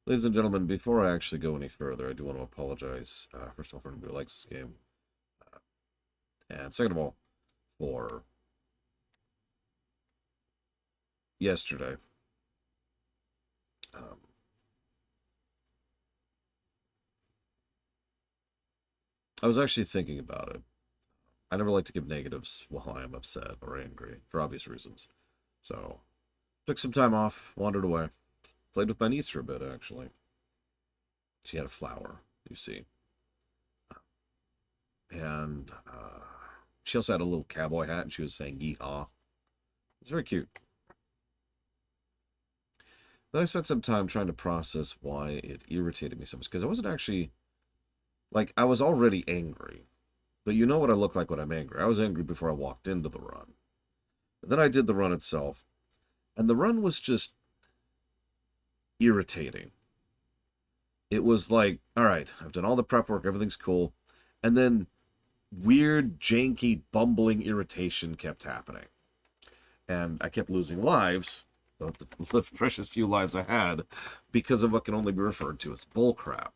Ladies and gentlemen, before I actually go any further, I do want to apologize, first of all, for anybody who likes this game, and second of all, for yesterday. Um, I was actually thinking about it. I never like to give negatives while I am upset or angry, for obvious reasons. So, took some time off, wandered away, played with my niece for a bit, actually. She had a flower, you see. And she also had a little cowboy hat, and she was saying yeehaw. It's very cute. Then I spent some time trying to process why it irritated me so much, because I wasn't actually, like, I was already angry. But you know what I look like when I'm angry. I was angry before I walked into the run. But then I did the run itself, and the run was just irritating. It was like, all right, I've done all the prep work, everything's cool. And then weird, janky, bumbling irritation kept happening. And I kept losing lives, the precious few lives I had, because of what can only be referred to as bullcrap.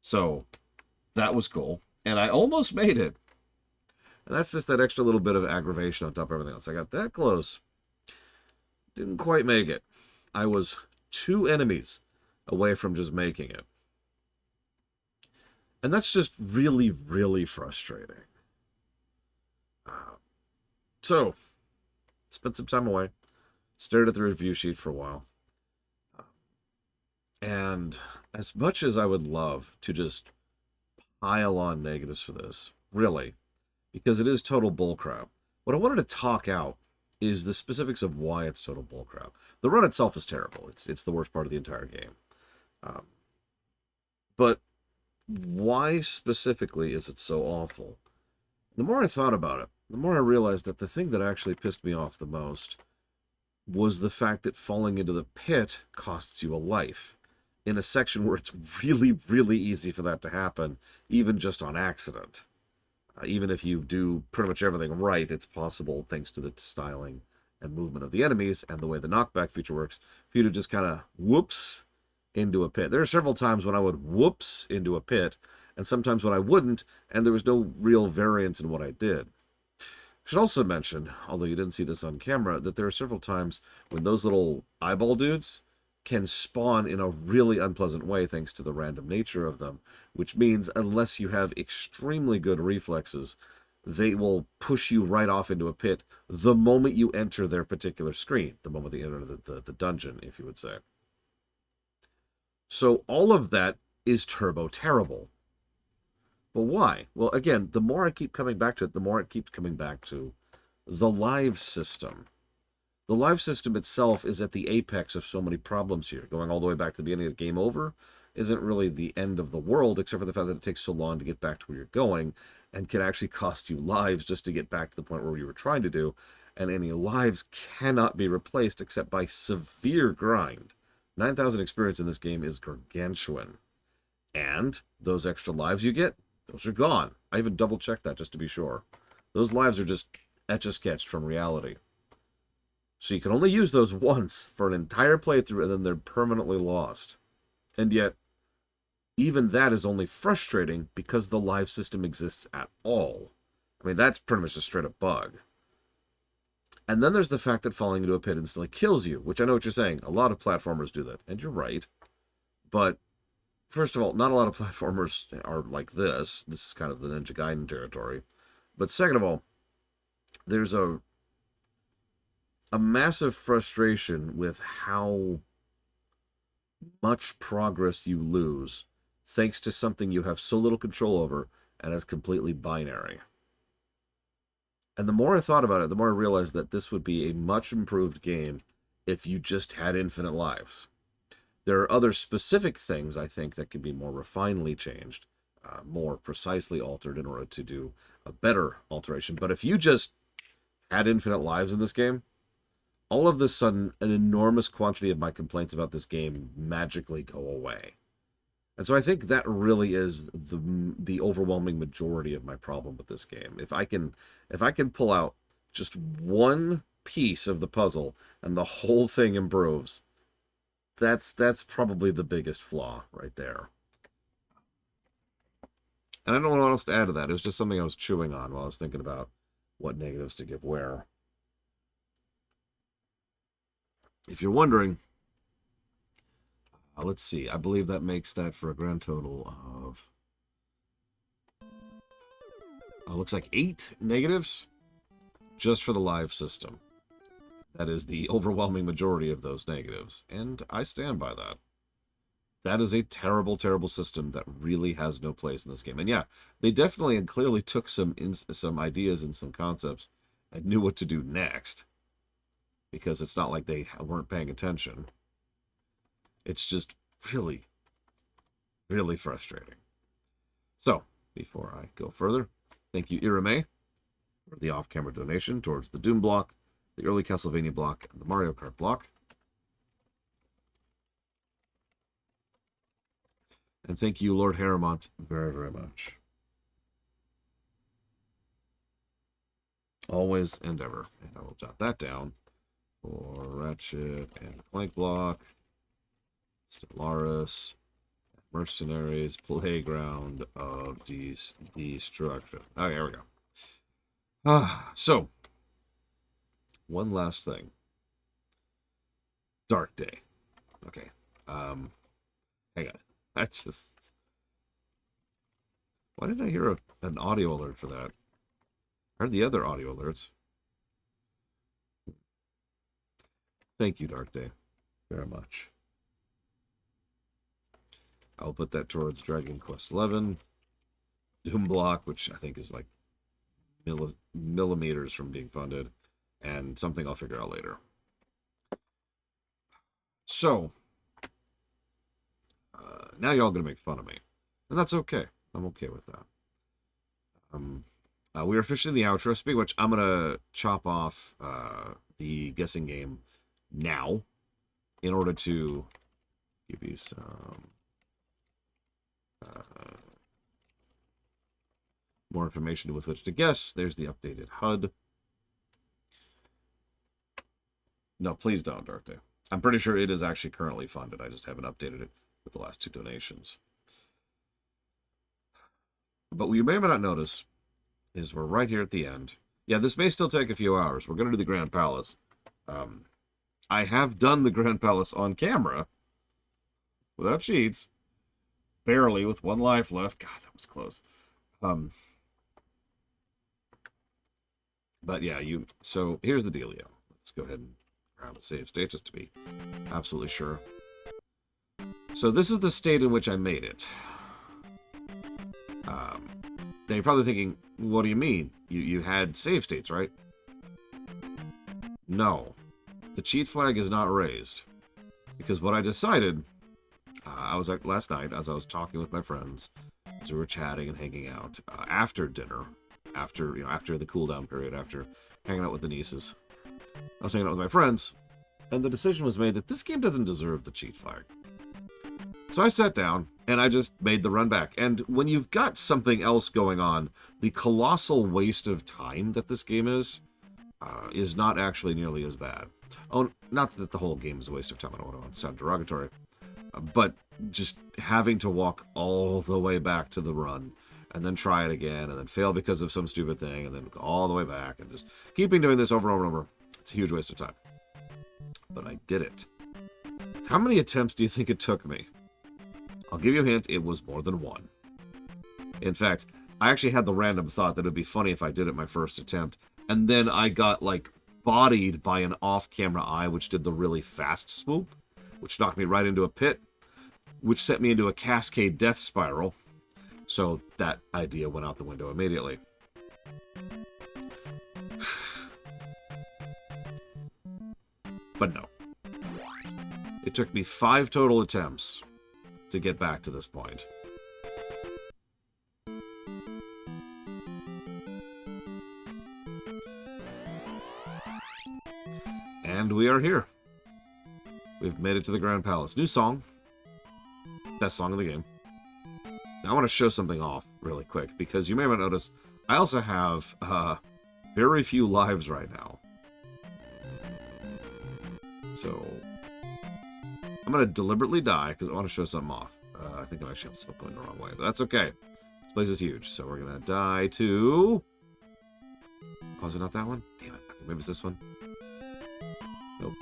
So that was cool. And I almost made it. And that's just that extra little bit of aggravation on top of everything else. I got that close. Didn't quite make it. I was 2 enemies away from just making it. And that's just really, really frustrating. So, spent some time away. Stared at the review sheet for a while. And as much as I would love to just pile on negatives for this, really, because it is total bullcrap, what I wanted to talk out is the specifics of why it's total bullcrap. The run itself is terrible. It's the worst part of the entire game. Um, but why specifically is it so awful? The more I thought about it, the more I realized that the thing that actually pissed me off the most was the fact that falling into the pit costs you a life in a section where it's really, really easy for that to happen, even just on accident. Even if you do pretty much everything right, it's possible, thanks to the styling and movement of the enemies and the way the knockback feature works, for you to just kind of whoops into a pit. There are several times when I would whoops into a pit, and sometimes when I wouldn't, and there was no real variance in what I did. I should also mention, although you didn't see this on camera, that there are several times when those little eyeball dudes can spawn in a really unpleasant way thanks to the random nature of them, which means unless you have extremely good reflexes, they will push you right off into a pit the moment you enter their particular screen, the moment you enter the dungeon, if you would say. So all of that is turbo terrible. But why? Well, again, the more I keep coming back to it, the more it keeps coming back to the live system. The live system itself is at the apex of so many problems here. Going all the way back to the beginning of Game Over isn't really the end of the world, except for the fact that it takes so long to get back to where you're going and can actually cost you lives just to get back to the point where you were trying to do. And any lives cannot be replaced except by severe grind. 9,000 experience in this game is gargantuan. And those extra lives you get, those are gone. I even double checked that just to be sure. Those lives are just etch-a-sketched from reality. So you can only use those once for an entire playthrough, and then they're permanently lost. And yet, even that is only frustrating because the live system exists at all. I mean, that's pretty much a straight-up bug. And then there's the fact that falling into a pit instantly kills you, which I know what you're saying. A lot of platformers do that, and you're right. But first of all, not a lot of platformers are like this. This is kind of the Ninja Gaiden territory. But second of all, there's a massive frustration with how much progress you lose thanks to something you have so little control over and is completely binary. And the more I thought about it, the more I realized that this would be a much improved game if you just had infinite lives. There are other specific things, I think, that could be more refinedly changed, more precisely altered in order to do a better alteration. But if you just had infinite lives in this game, all of a sudden, an enormous quantity of my complaints about this game magically go away. And so I think that really is the overwhelming majority of my problem with this game. If I can pull out just one piece of the puzzle and the whole thing improves, That's probably the biggest flaw right there. And I don't know what else to add to that. It was just something I was chewing on while I was thinking about what negatives to give where. If you're wondering, let's see. I believe that makes that for a grand total of looks like 8 negatives just for the live system. That is the overwhelming majority of those negatives, and I stand by that. That is a terrible, terrible system that really has no place in this game. And yeah, they definitely and clearly took some ideas and some concepts and knew what to do next, because it's not like they weren't paying attention. It's just really, really frustrating. So, before I go further, thank you, Irame, for the off-camera donation towards the Doom block, the early Castlevania block, and the Mario Kart block. And thank you, Lord Harrimont, very, very much. Always and ever. And I will jot that down for Ratchet and Clank block, Stellaris, Mercenaries, Playground of Destruction. Okay, here we go. So, one last thing. Dark Day. Okay. Hang on. I just... Why did I hear an audio alert for that? I heard the other audio alerts. Thank you, Dark Day, very much. I'll put that towards Dragon Quest XI, Doom block, which I think is like millimeters from being funded, and something I'll figure out later. So, now you're all going to make fun of me. And that's okay. I'm okay with that. We're officially in the outro, speaking of which, I'm going to chop off the guessing game now in order to give you some more information with which to guess. There's the updated HUD. No, please don't, Dark Day. I'm pretty sure it is actually currently funded. I just haven't updated it with the last 2 donations. But what you may or may not notice is we're right here at the end. Yeah, this may still take a few hours. We're going to do the Grand Palace. I have done the Grand Palace on camera without cheats. Barely, with 1 life left. God, that was close. But yeah, so here's the dealio. Let's go ahead and grab a save state just to be absolutely sure. So this is the state in which I made it. Now you're probably thinking, what do you mean? You had save states, right? No. The cheat flag is not raised. Because what I decided, I was like last night, as I was talking with my friends, as we were chatting and hanging out, after dinner, after the cool-down period, after hanging out with the nieces, I was hanging out with my friends, and the decision was made that this game doesn't deserve the cheat flag. So I sat down, and I just made the run back. And when you've got something else going on, the colossal waste of time that this game is not actually nearly as bad. Oh, not that the whole game is a waste of time, I don't want to sound derogatory, but just having to walk all the way back to the run, and then try it again, and then fail because of some stupid thing, and then go all the way back, and just keeping doing this over and over and over, it's a huge waste of time. But I did it. How many attempts do you think it took me? I'll give you a hint, it was more than 1. In fact, I actually had the random thought that it would be funny if I did it my first attempt, and then I got, like, bodied by an off-camera eye, which did the really fast swoop, which knocked me right into a pit, which sent me into a cascade death spiral. So that idea went out the window immediately. But no. It took me 5 total attempts to get back to this point. And we are here. We've made it to the Grand Palace. New song. Best song in the game. Now I want to show something off really quick, because you may have noticed I also have very few lives right now. So, I'm going to deliberately die because I want to show something off. I think I'm actually also going the wrong way, but that's okay. This place is huge, so we're going to die to... Oh, is it not that one? Damn it. Okay, maybe it's this one. Nope.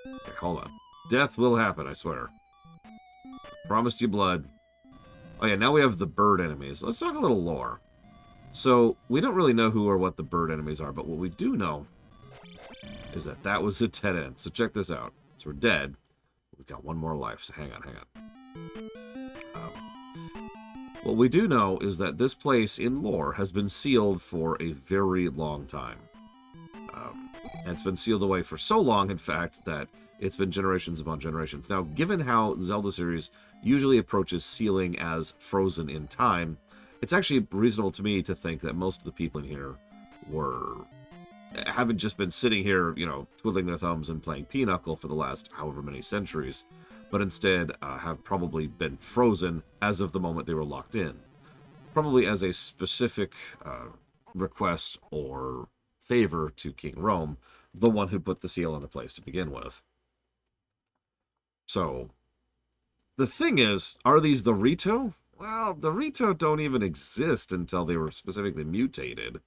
Okay, hold on. Death will happen, I swear. Promised you blood. Oh yeah, now we have the bird enemies. Let's talk a little lore. So, we don't really know who or what the bird enemies are, but what we do know is that that was a dead end. So check this out. So we're dead. We've got one more life, so hang on. What we do know is that this place in lore has been sealed for a very long time. And it's been sealed away for so long, in fact, that it's been generations upon generations. Now, given how the Zelda series usually approaches sealing as frozen in time, it's actually reasonable to me to think that most of the people in here haven't just been sitting here, you know, twiddling their thumbs and playing Pinochle for the last however many centuries, but instead have probably been frozen as of the moment they were locked in. Probably as a specific request or favor to King Rome, the one who put the seal on the place to begin with. So, the thing is, are these the Rito? Well, the Rito don't even exist until they were specifically mutated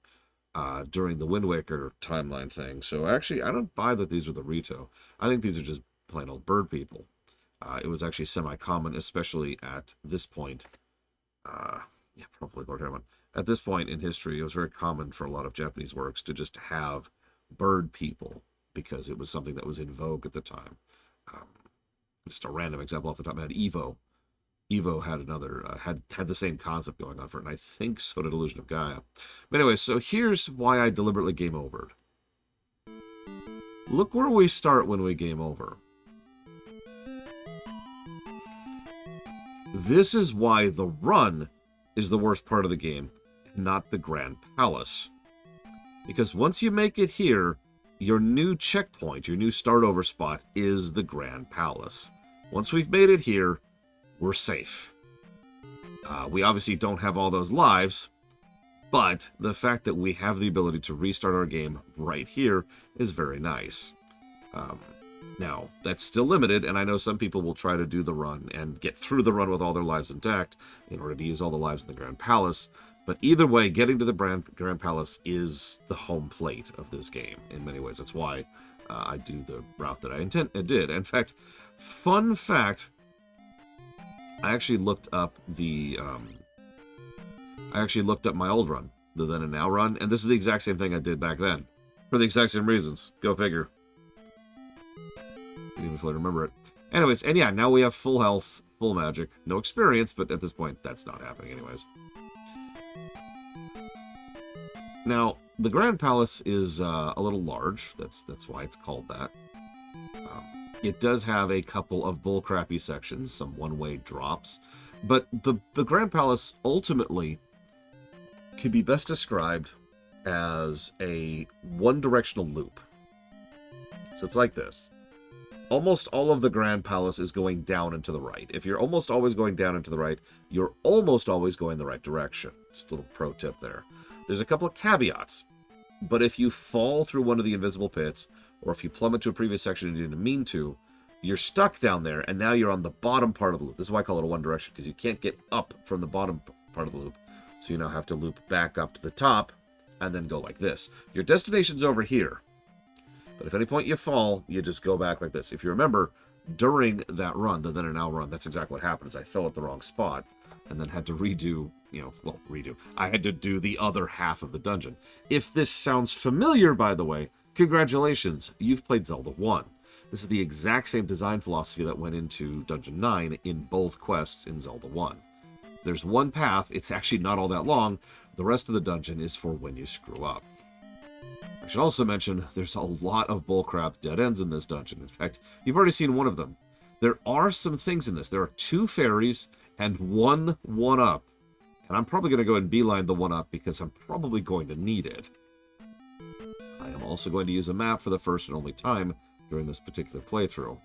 during the Wind Waker timeline thing. So actually, I don't buy that these are the Rito. I think these are just plain old bird people. It was actually semi-common, especially at this point. Yeah, probably Lord Herman. At this point in history, it was very common for a lot of Japanese works to just have bird people because it was something that was in vogue at the time. Just a random example off the top of my head, Evo. Evo had another, had the same concept going on for it, and I think so did Illusion of Gaia. But anyway, so here's why I deliberately game overed. Look where we start when we game over. This is why the run is the worst part of the game, not the Grand Palace. Because once you make it here, your new checkpoint, your new start over spot is the Grand Palace. Once we've made it here, we're safe. We obviously don't have all those lives, but the fact that we have the ability to restart our game right here is very nice. Now, that's still limited, and I know some people will try to do the run and get through the run with all their lives intact in order to use all the lives in the Grand Palace, but either way, getting to the Grand Palace is the home plate of this game in many ways. That's why I do the route that I did. In fact, fun fact, I actually looked up my old run, the then and now run, and this is the exact same thing I did back then. For the exact same reasons. Go figure. Even if I remember it. Anyways, and yeah, now we have full health, full magic. No experience, but at this point, that's not happening anyways. Now, the Grand Palace is a little large. That's why it's called that. It does have a couple of bullcrappy sections, some one-way drops. But the Grand Palace ultimately can be best described as a one-directional loop. So it's like this. Almost all of the Grand Palace is going down and to the right. If you're almost always going down and to the right, you're almost always going the right direction. Just a little pro tip there. There's a couple of caveats. But if you fall through one of the invisible pits, or if you plummet to a previous section and you didn't mean to, you're stuck down there, and now you're on the bottom part of the loop. This is why I call it a one direction, because you can't get up from the bottom part of the loop. So you now have to loop back up to the top, and then go like this. Your destination's over here. But if at any point you fall, you just go back like this. If you remember, during that run, the then and now run, that's exactly what happened. Is I fell at the wrong spot, and then had to redo, redo. I had to do the other half of the dungeon. If this sounds familiar, by the way, congratulations, you've played Zelda 1. This is the exact same design philosophy that went into Dungeon 9 in both quests in Zelda 1. There's one path, it's actually not all that long, the rest of the dungeon is for when you screw up. I should also mention, there's a lot of bullcrap dead ends in this dungeon. In fact, you've already seen one of them. There are some things in this. There are 2 fairies and 1 1-up. And I'm probably going to go and beeline the 1-up because I'm probably going to need it. I am also going to use a map for the first and only time during this particular playthrough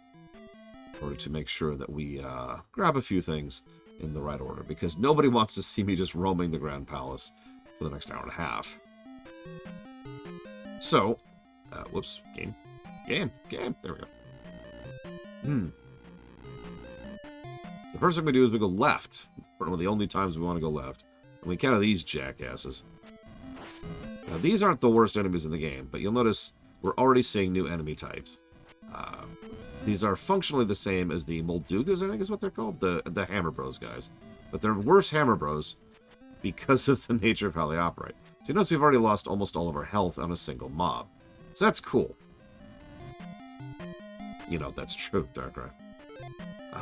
in order to make sure that we grab a few things in the right order, because nobody wants to see me just roaming the Grand Palace for the next hour and a half. So, Whoops. Game. There we go. The first thing we do is we go left. One of the only times we want to go left. And we encounter these jackasses. Now, these aren't the worst enemies in the game, but you'll notice we're already seeing new enemy types. These are functionally the same as the Moldugas, I think is what they're called, the Hammer Bros guys. But they're worse Hammer Bros because of the nature of how they operate. So you notice we've already lost almost all of our health on a single mob. So that's cool. You know, that's true, Darkrai.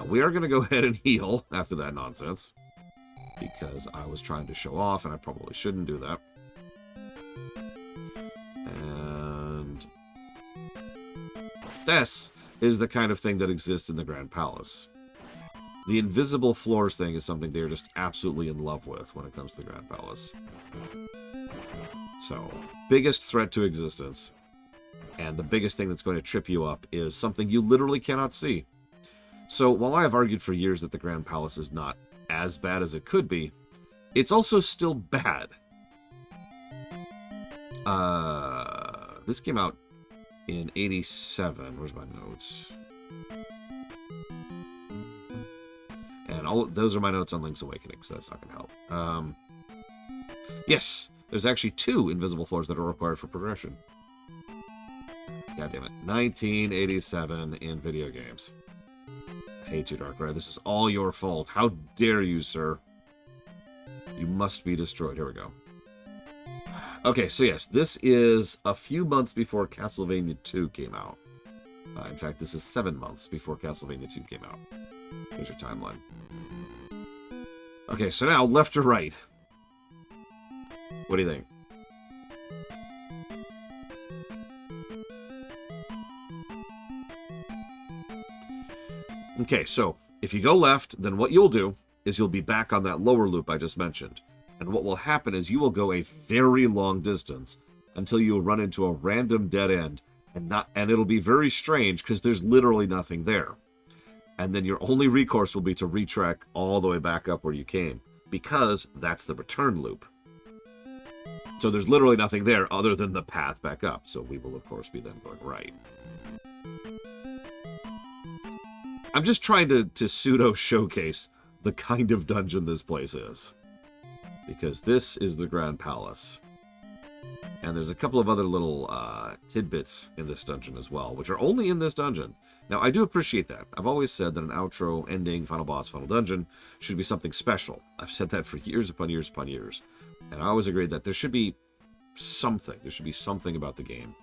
We are going to go ahead and heal after that nonsense. Because I was trying to show off, and I probably shouldn't do that. And this is the kind of thing that exists in the Grand Palace. The invisible floors thing is something they're just absolutely in love with when it comes to the Grand Palace. So, biggest threat to existence, and the biggest thing that's going to trip you up is something you literally cannot see. So, while I have argued for years that the Grand Palace is not as bad as it could be, it's also still bad. This came out in 87. Where's my notes? And all those are my notes on Link's Awakening, so that's not going to help. Yes, there's actually 2 invisible floors that are required for progression. God damn it. 1987 in video games. I hate you, Darkrai. This is all your fault. How dare you, sir? You must be destroyed. Here we go. Okay, so yes, this is a few months before Castlevania 2 came out. In fact, this is 7 months before Castlevania 2 came out. Here's your timeline. Okay, so now, left or right? What do you think? Okay, so if you go left, then what you'll do is you'll be back on that lower loop I just mentioned. And what will happen is you will go a very long distance until you'll run into a random dead end, and it'll be very strange because there's literally nothing there. And then your only recourse will be to retrack all the way back up where you came, because that's the return loop. So there's literally nothing there other than the path back up. So we will, of course, be then going right. I'm just trying to pseudo-showcase the kind of dungeon this place is. Because this is the Grand Palace. And there's a couple of other little tidbits in this dungeon as well, which are only in this dungeon. Now, I do appreciate that. I've always said that an outro, ending, final boss, final dungeon should be something special. I've said that for years upon years upon years. And I always agreed that there should be something. There should be something about the game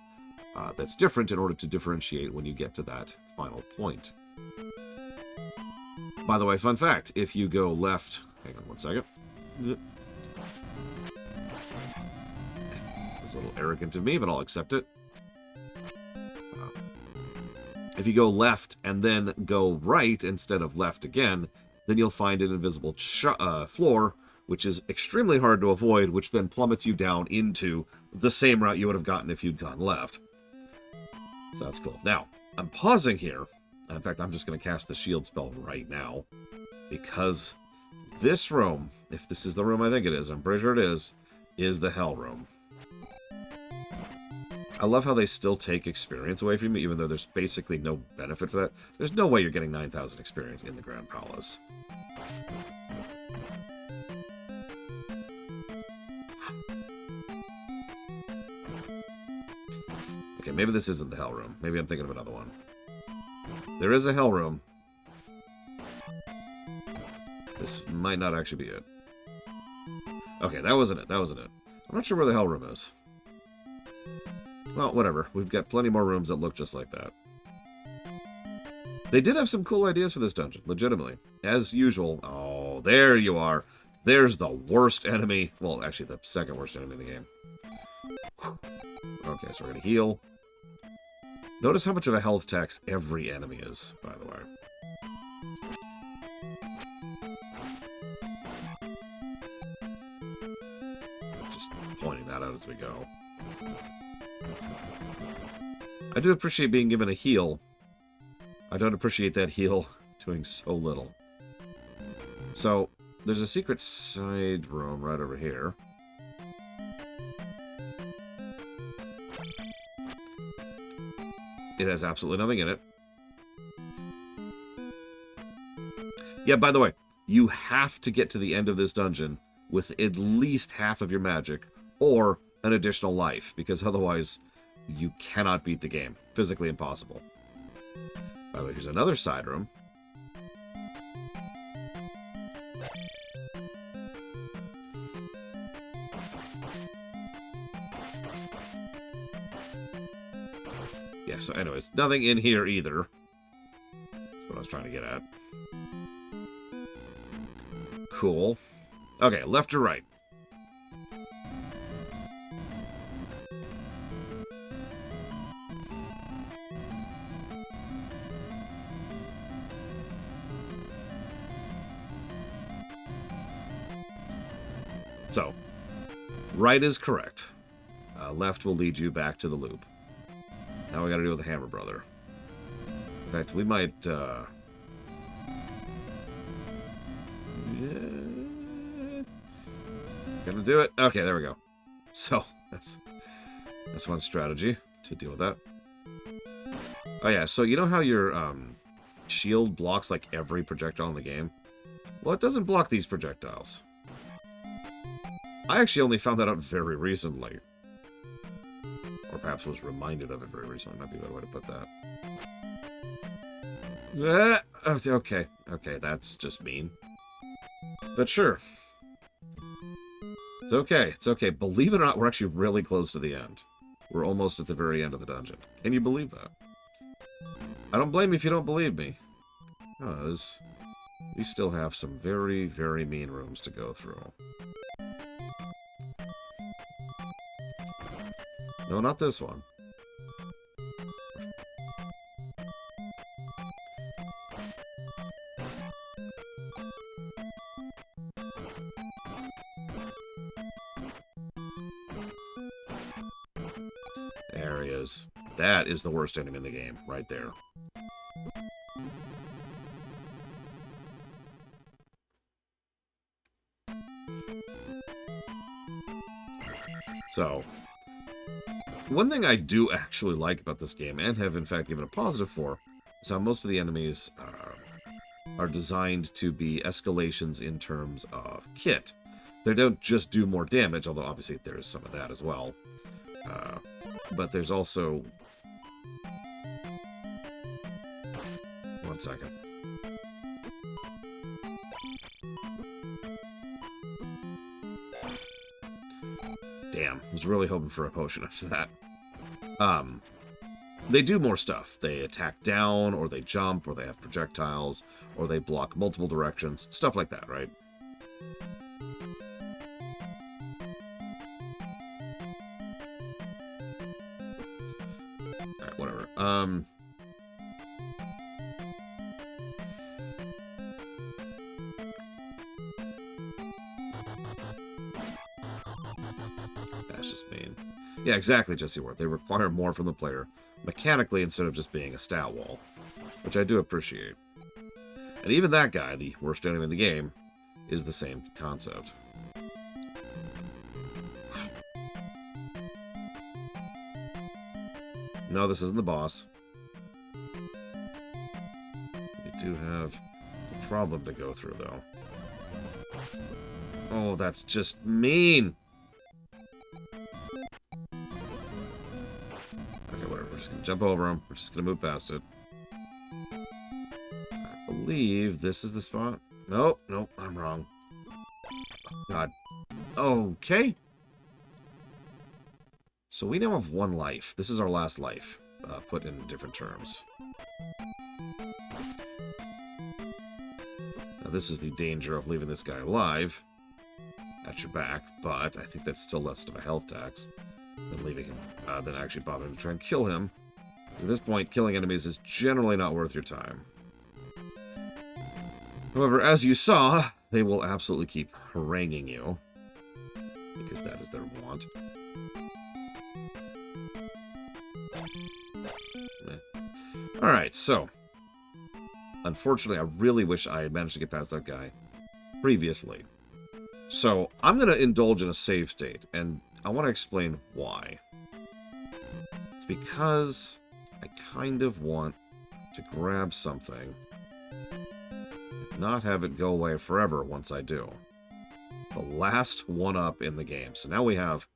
that's different in order to differentiate when you get to that final point. By the way, fun fact, if you go left... Hang on one second. It's a little arrogant of me, but I'll accept it. If you go left and then go right instead of left again, then you'll find an invisible floor, which is extremely hard to avoid, which then plummets you down into the same route you would have gotten if you'd gone left. So that's cool. Now, I'm pausing here. In fact, I'm just going to cast the shield spell right now, because this room, if this is the room I think it is, I'm pretty sure it is the Hell Room. I love how they still take experience away from you, even though there's basically no benefit for that. There's no way you're getting 9,000 experience in the Grand Palace. Okay, maybe this isn't the Hell Room. Maybe I'm thinking of another one. There is a Hell Room. This might not actually be it. Okay, that wasn't it. That wasn't it. I'm not sure where the Hell Room is. Well, whatever. We've got plenty more rooms that look just like that. They did have some cool ideas for this dungeon, legitimately. As usual. Oh, there you are. There's the worst enemy. Well, actually, the second worst enemy in the game. Okay, so we're going to heal. Notice how much of a health tax every enemy is, by the way. Just pointing that out as we go. I do appreciate being given a heal. I don't appreciate that heal doing so little. So, there's a secret side room right over here. It has absolutely nothing in it. Yeah, by the way, you have to get to the end of this dungeon with at least half of your magic or an additional life, because otherwise you cannot beat the game. Physically impossible. By the way, here's another side room. Yeah, so anyways, nothing in here either. That's what I was trying to get at. Cool. Okay, left or right? So, right is correct. Left will lead you back to the loop. Now we gotta deal with the Hammer Brother. In fact, we might, yeah... Gonna do it. Okay, there we go. So, that's one strategy to deal with that. Oh yeah, so you know how your shield blocks like every projectile in the game? Well, it doesn't block these projectiles. I actually only found that out very recently. Or perhaps was reminded of it very recently. Might be a better way to put that. Okay, okay, that's just mean. But sure. It's okay, it's okay. Believe it or not, we're actually really close to the end. We're almost at the very end of the dungeon. Can you believe that? I don't blame you if you don't believe me. Because we still have some very, very mean rooms to go through. No, not this one. There he is. That is the worst enemy in the game, right there. So, one thing I do actually like about this game, and have in fact given a positive for, is how most of the enemies are designed to be escalations in terms of kit. They don't just do more damage, although obviously there is some of that as well. But there's also... One second. Damn, I was really hoping for a potion after that. They do more stuff. They attack down, or they jump, or they have projectiles, or they block multiple directions. Stuff like that, right? Alright, whatever. That's just mean. Yeah, exactly, Jesse Ward. They require more from the player, mechanically, instead of just being a stat wall, which I do appreciate. And even that guy, the worst enemy in the game, is the same concept. No, this isn't the boss. We do have a problem to go through, though. Oh, that's just mean! Okay, whatever. We're just gonna jump over him. We're just gonna move past it. I believe this is the spot. Nope, nope, I'm wrong. Oh, God. Okay. So we now have one life. This is our last life, put in different terms. Now this is the danger of leaving this guy alive at your back, but I think that's still less of a health tax than leaving him, than actually bothering to try and kill him. At this point, killing enemies is generally not worth your time. However, as you saw, they will absolutely keep haranguing you, because that is their want. Alright, so, unfortunately, I really wish I had managed to get past that guy previously. So, I'm going to indulge in a save state, and I want to explain why. It's because I kind of want to grab something, not have it go away forever once I do. The last one-up in the game. So now we have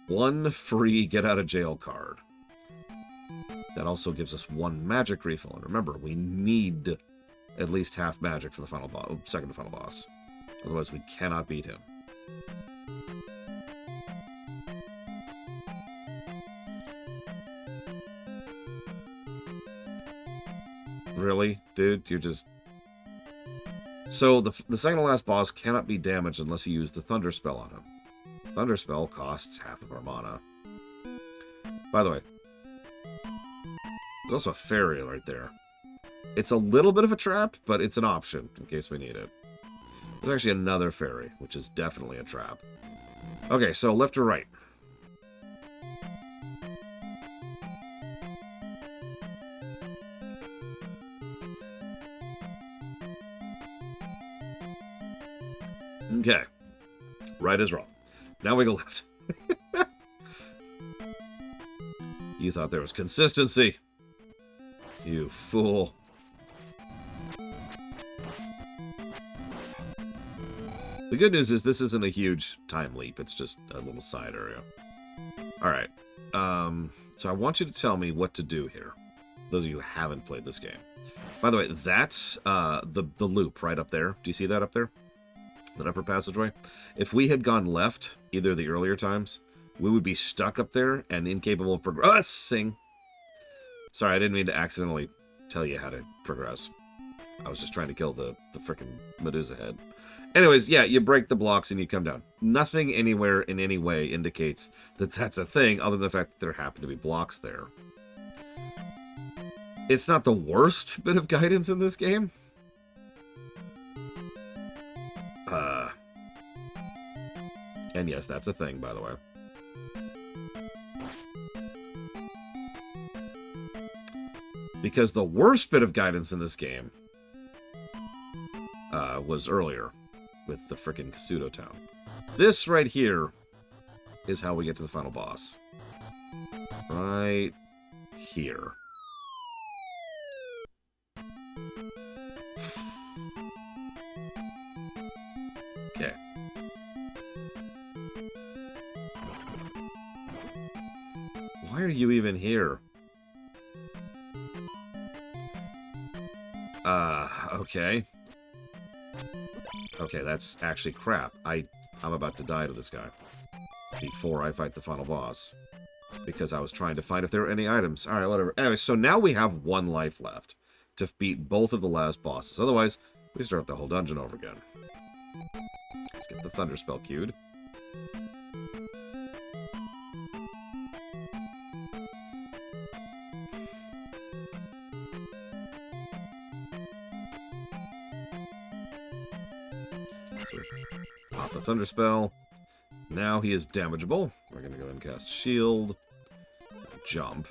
one free get-out-of-jail card. That also gives us one magic refill. And remember, we need at least half magic for the final boss, second to final boss. Otherwise, we cannot beat him. Really? Dude, you're just... So, the second to last boss cannot be damaged unless you use the Thunder Spell on him. Thunder Spell costs half of our mana. By the way, there's also a fairy right there. It's a little bit of a trap, but it's an option in case we need it. There's actually another fairy, which is definitely a trap. Okay, so left or right? Okay. Right is wrong. Now we go left. You thought there was consistency. You fool. The good news is this isn't a huge time leap. It's just a little side area. Alright. So I want you to tell me what to do here. Those of you who haven't played this game. By the way, that's the loop right up there. Do you see that up there? That upper passageway? If we had gone left, either the earlier times, we would be stuck up there and incapable of progressing. Sorry, I didn't mean to accidentally tell you how to progress. I was just trying to kill the frickin' Medusa head. Anyways, yeah, you break the blocks and you come down. Nothing anywhere in any way indicates that that's a thing, other than the fact that there happen to be blocks there. It's not the worst bit of guidance in this game. And yes, that's a thing, by the way. Because the worst bit of guidance in this game was earlier with the frickin' Kasuto town. This right here is how we get to the final boss. Right here. Okay. Why are you even here? Okay. Okay, that's actually crap. I'm about to die to this guy before I fight the final boss. Because I was trying to find if there were any items. Alright, whatever. Anyway, so now we have one life left to beat both of the last bosses. Otherwise, we start the whole dungeon over again. Let's get the Thunder Spell queued. Pop the Thunder Spell. Now he is damageable. We're going to go ahead and cast Shield. Jump.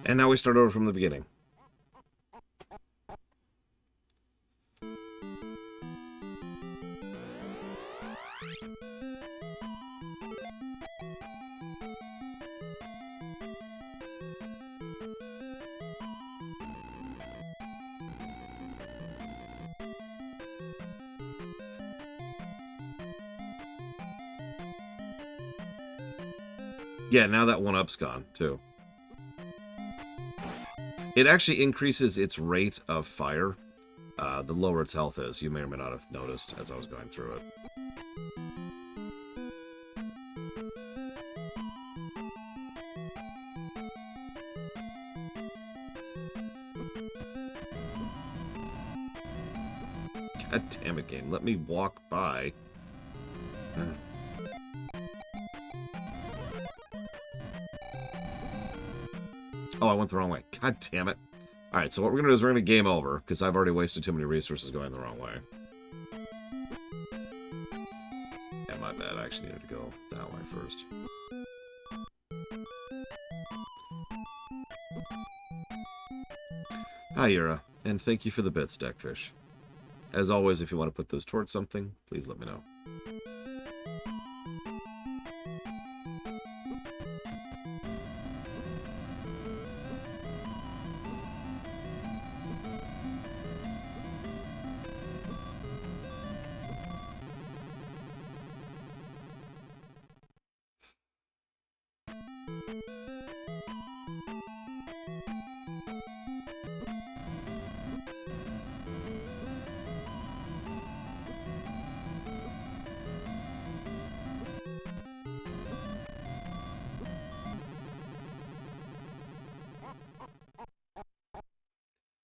And now we start over from the beginning. Yeah, now that 1-up's gone, too. It actually increases its rate of fire the lower its health is. You may or may not have noticed as I was going through it. God damn it, game. Let me walk by. Oh, I went the wrong way. God damn it. Alright, so what we're going to do is we're going to game over, because I've already wasted too many resources going the wrong way. Yeah, my bad. I actually needed to go that way first. Hi, Yura, and thank you for the bits, Deckfish. As always, if you want to put those towards something, please let me know.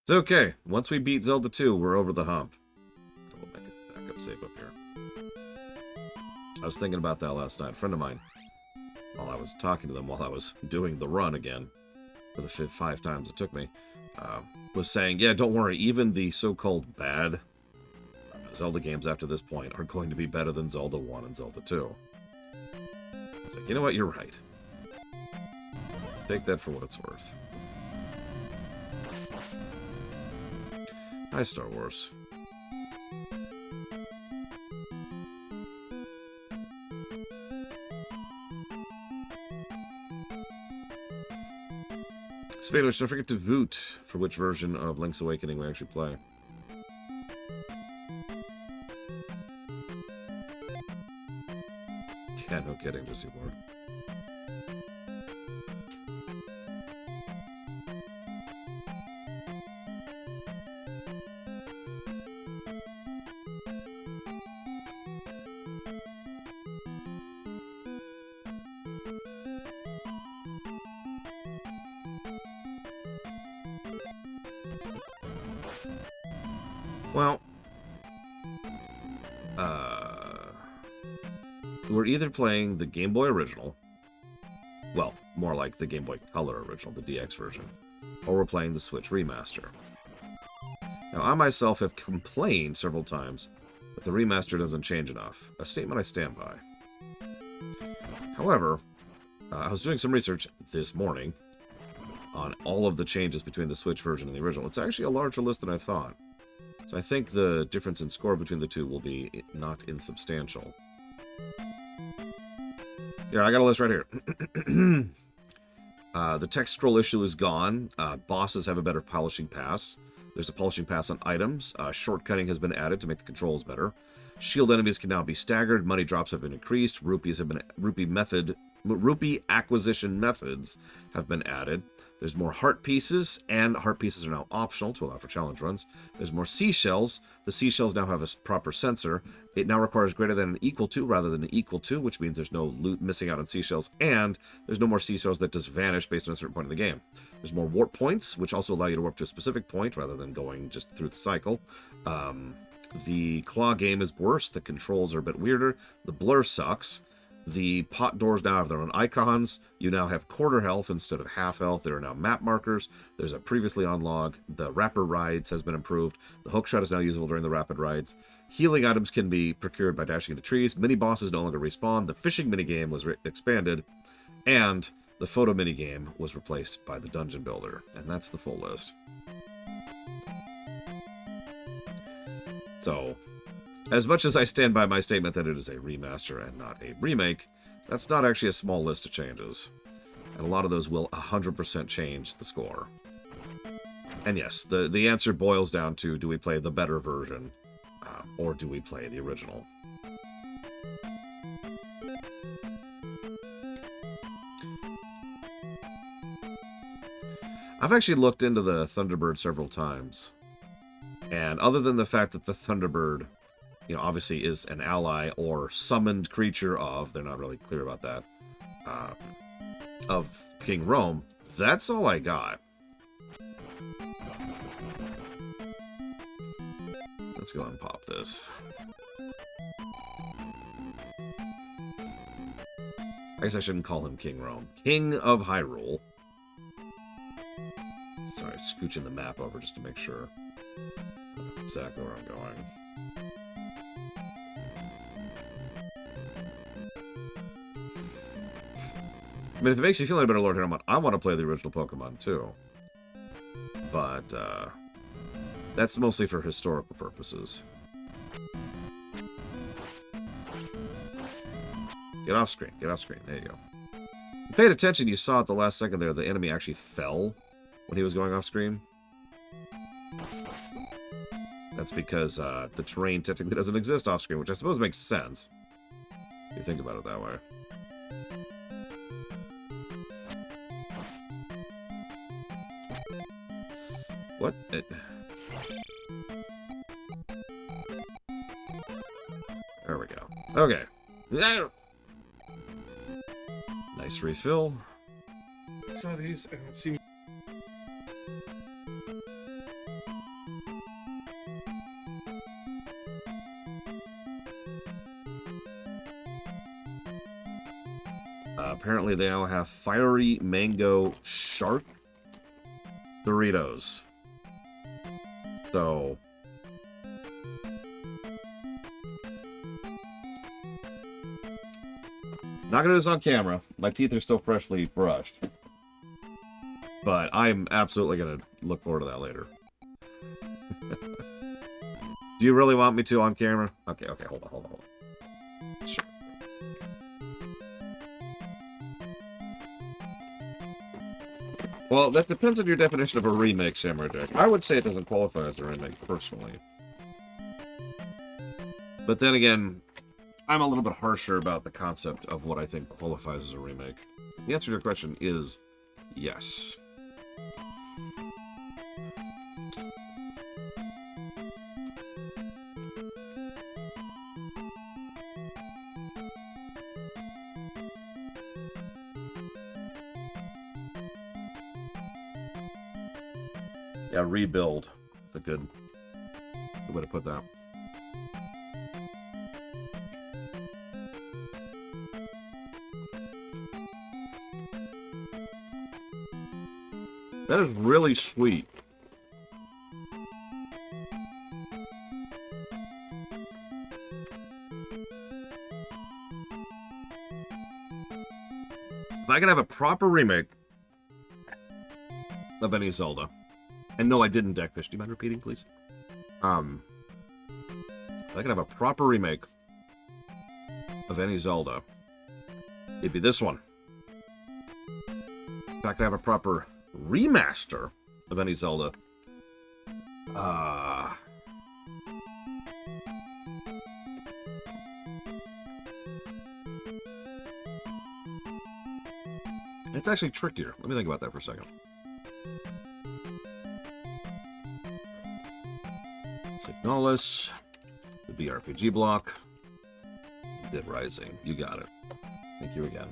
It's okay. Once we beat Zelda 2, we're over the hump. We'll make a backup save up here. I was thinking about that last night. A friend of mine, while I was talking to them while I was doing the run again, for the 5 times it took me, was saying, yeah, don't worry, even the so-called bad Zelda games after this point are going to be better than Zelda 1 and Zelda 2. I was like, you know what, you're right. Take that for what it's worth. Hi, Star Wars. Spanish, don't forget to vote for which version of Link's Awakening we actually play. Yeah, no kidding, Jesse Ward. Well, we're either playing the Game Boy original, well, more like the Game Boy Color original, the DX version, or we're playing the Switch Remaster. Now, I myself have complained several times that the remaster doesn't change enough, a statement I stand by. However, I was doing some research this morning on all of the changes between the Switch version and the original. It's actually a larger list than I thought. So I think the difference in score between the two will be not insubstantial. Yeah, I got a list right here. The text scroll issue is gone. Bosses have a better polishing pass. There's a polishing pass on items. Shortcutting has been added to make the controls better. Shield enemies can now be staggered. Money drops have been increased. Rupee acquisition methods have been added. There's more heart pieces, and heart pieces are now optional to allow for challenge runs. There's more seashells. The seashells now have a proper sensor. It now requires greater than an equal to rather than an equal to, which means there's no loot missing out on seashells, and there's no more seashells that just vanish based on a certain point in the game. There's more warp points, which also allow you to warp to a specific point rather than going just through the cycle. The claw game is worse. The controls are a bit weirder. The blur sucks. The pot doors now have their own icons. You now have quarter health instead of half health. There are now map markers. There's a previously on log. The rapid rides has been improved. The hookshot is now usable during the rapid rides. Healing items can be procured by dashing into trees. Mini bosses no longer respawn. The fishing minigame was expanded. And the photo minigame was replaced by the dungeon builder. And that's the full list. So, as much as I stand by my statement that it is a remaster and not a remake, that's not actually a small list of changes. And a lot of those will 100% change the score. And yes, the answer boils down to, do we play the better version, or do we play the original? I've actually looked into the Thunderbird several times. And other than the fact that the Thunderbird, you know, obviously is an ally or summoned creature of, they're not really clear about that, of King Rome, that's all I got. Let's go and pop this. I guess I shouldn't call him King Rome. King of Hyrule. Sorry, scooching the map over just to make sure exactly where I'm going. I mean, if it makes you feel any better, Lord Haramon, I want to play the original Pokemon too. But, that's mostly for historical purposes. Get off screen. Get off screen. There you go. You paid attention, you saw at the last second there, the enemy actually fell when he was going off screen. That's because the terrain technically doesn't exist off screen, which I suppose makes sense. If you think about it that way. What? There we go. Okay. Nice refill. I saw these and it seemed... Apparently they now have fiery mango shark Doritos. So... not gonna do this on camera. My teeth are still freshly brushed. But I'm absolutely gonna look forward to that later. Do you really want me to on camera? Okay, hold on. Sure. Well, that depends on your definition of a remake, Samurai Jack. I would say it doesn't qualify as a remake, personally. But then again, I'm a little bit harsher about the concept of what I think qualifies as a remake. The answer to your question is yes. Yeah, rebuild. A good way to put that. That is really sweet. If I could have a proper remake of any Zelda, and no, I didn't deck fish. Do you mind repeating, please? If I could have a proper remake of any Zelda, it'd be this one. In fact, I have a proper remaster of any Zelda. It's actually trickier. Let me think about that for a second. Signalis, the BRPG block, Dead Rising. You got it. Thank you again.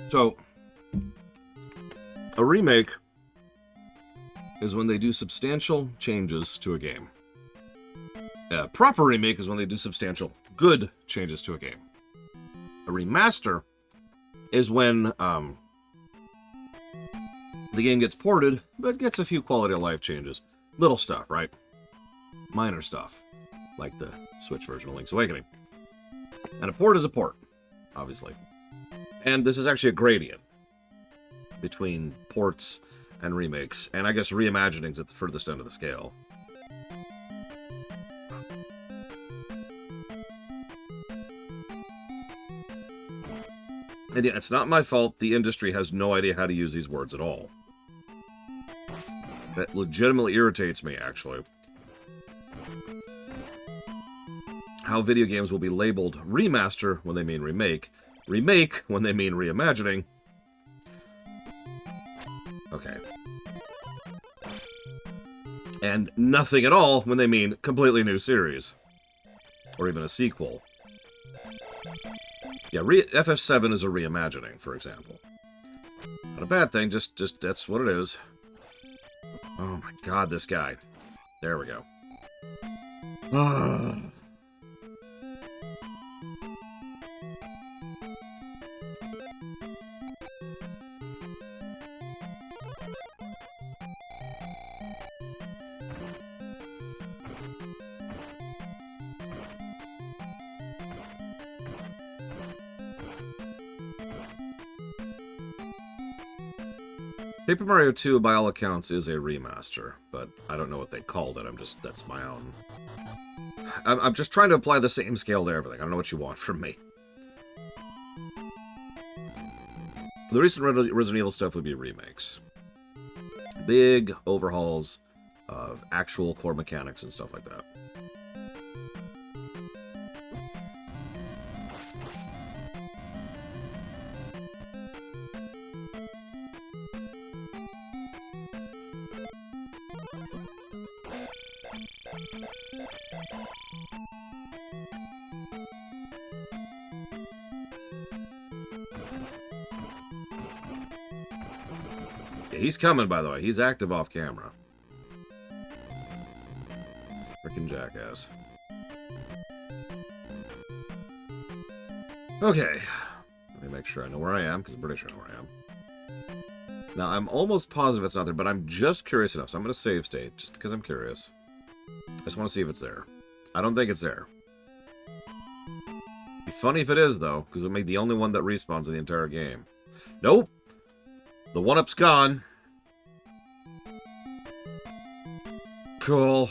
So, a remake is when they do substantial changes to a game. A proper remake is when they do substantial good changes to a game. A remaster is when the game gets ported, but gets a few quality of life changes. Little stuff, right? Minor stuff, like the Switch version of Link's Awakening. And a port is a port, obviously. And this is actually a gradient between ports and remakes, and I guess reimagining's at the furthest end of the scale. And yeah, it's not my fault the industry has no idea how to use these words at all. That legitimately irritates me, actually. How video games will be labeled remaster when they mean remake, remake when they mean reimagining. Okay. And nothing at all when they mean completely new series. Or even a sequel. Yeah, FF7 is a reimagining, for example. Not a bad thing, just that's what it is. Oh my god, this guy. There we go. Paper Mario 2, by all accounts, is a remaster, but I don't know what they called it. That's my own. I'm just trying to apply the same scale to everything. I don't know what you want from me. The recent Resident Evil stuff would be remakes. Big overhauls of actual core mechanics and stuff like that. Yeah, he's coming, by the way. He's active off camera. Frickin' jackass. Okay. Let me make sure I know where I am, because I'm pretty sure I know where I am. Now, I'm almost positive it's not there, but I'm just curious enough, so I'm going to save state, just because I'm curious. I just want to see if it's there. I don't think it's there. Be funny if it is, though, because it'll make the only one that respawns in the entire game. Nope! The 1-up's gone. Cool.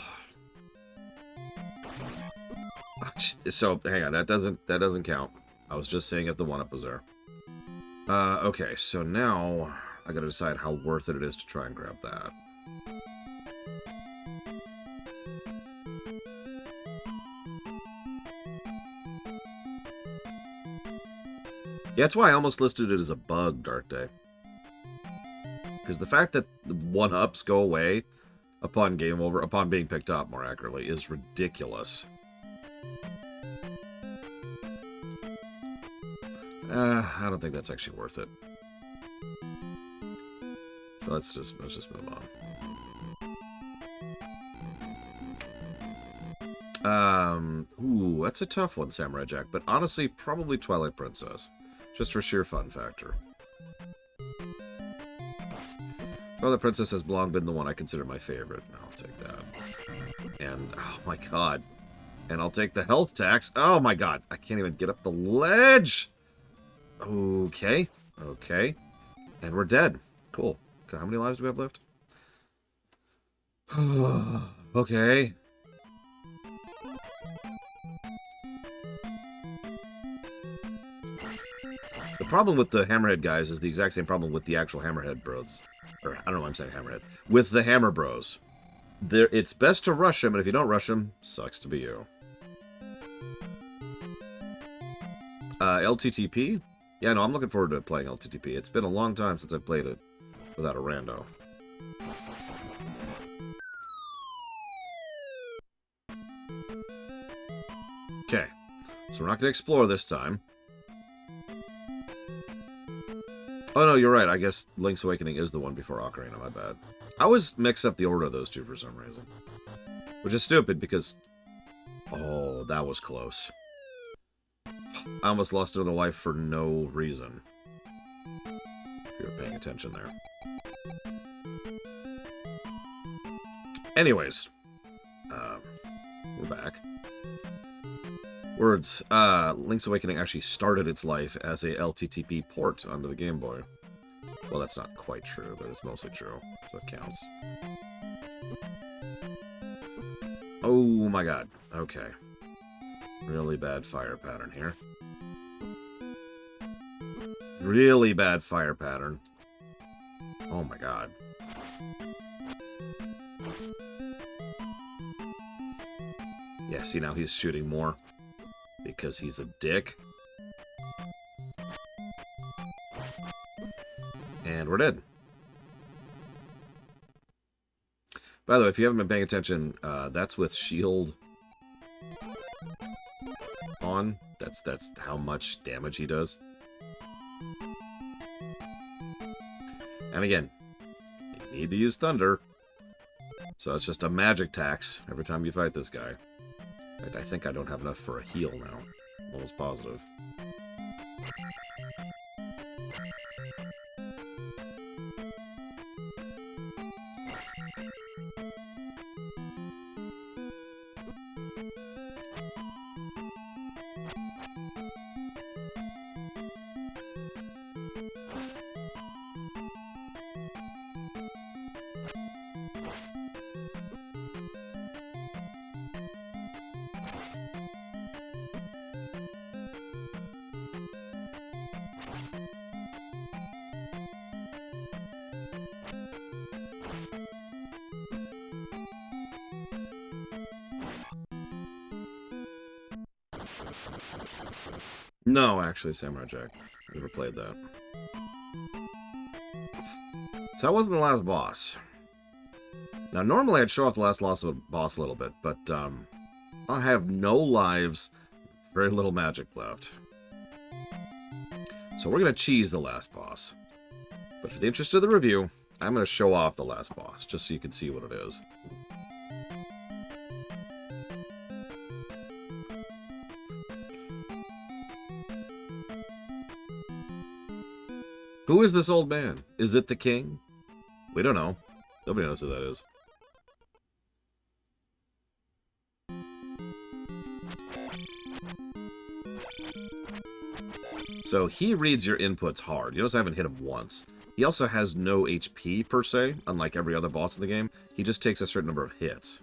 So, hang on, that doesn't count. I was just saying if the 1-up was there. Okay, so now I gotta decide how worth it is to try and grab that. Yeah, that's why I almost listed it as a bug, Dark Day. Because the fact that the 1-ups go away upon game over, upon being picked up, more accurately, is ridiculous. I don't think that's actually worth it. So let's just move on. Ooh, that's a tough one, Samurai Jack. But honestly, probably Twilight Princess. Just for sheer fun factor. Twilight Princess has long been the one I consider my favorite. I'll take that. And, oh my god. And I'll take the health tax. Oh my god. I can't even get up the ledge. Okay. Okay. And we're dead. Cool. Okay, how many lives do we have left? Okay. The problem with the Hammerhead guys is the exact same problem with the actual Hammerhead bros. Or, I don't know why I'm saying Hammerhead. With the Hammer bros. It's best to rush them, and if you don't rush them, sucks to be you. LTTP? Yeah, no, I'm looking forward to playing LTTP. It's been a long time since I've played it without a rando. Okay, so we're not going to explore this time. Oh, no, you're right. I guess Link's Awakening is the one before Ocarina. My bad. I always mix up the order of those two for some reason. Which is stupid because... Oh, that was close. I almost lost another life for no reason. If you were paying attention there. Anyways. We're back. Words. Link's Awakening actually started its life as a LTTP port onto the Game Boy. Well, that's not quite true, but it's mostly true, so it counts. Oh my god. Okay. Really bad fire pattern here. Really bad fire pattern. Oh my god. Yeah, see, now he's shooting more. Because he's a dick. And we're dead. By the way, if you haven't been paying attention, that's with shield on. That's how much damage he does. And again, you need to use thunder. So it's just a magic tax every time you fight this guy. In fact, I think I don't have enough for a heal now. Almost positive. No, actually, Samurai Jack. Never played that. So that wasn't the last boss. Now, normally I'd show off the last boss a little bit, but I have no lives, very little magic left. So we're going to cheese the last boss. But for the interest of the review, I'm going to show off the last boss, just so you can see what it is. Who is this old man? Is it the king? We don't know. Nobody knows who that is. So he reads your inputs hard. You notice I haven't hit him once. He also has no HP per se, unlike every other boss in the game. He just takes a certain number of hits.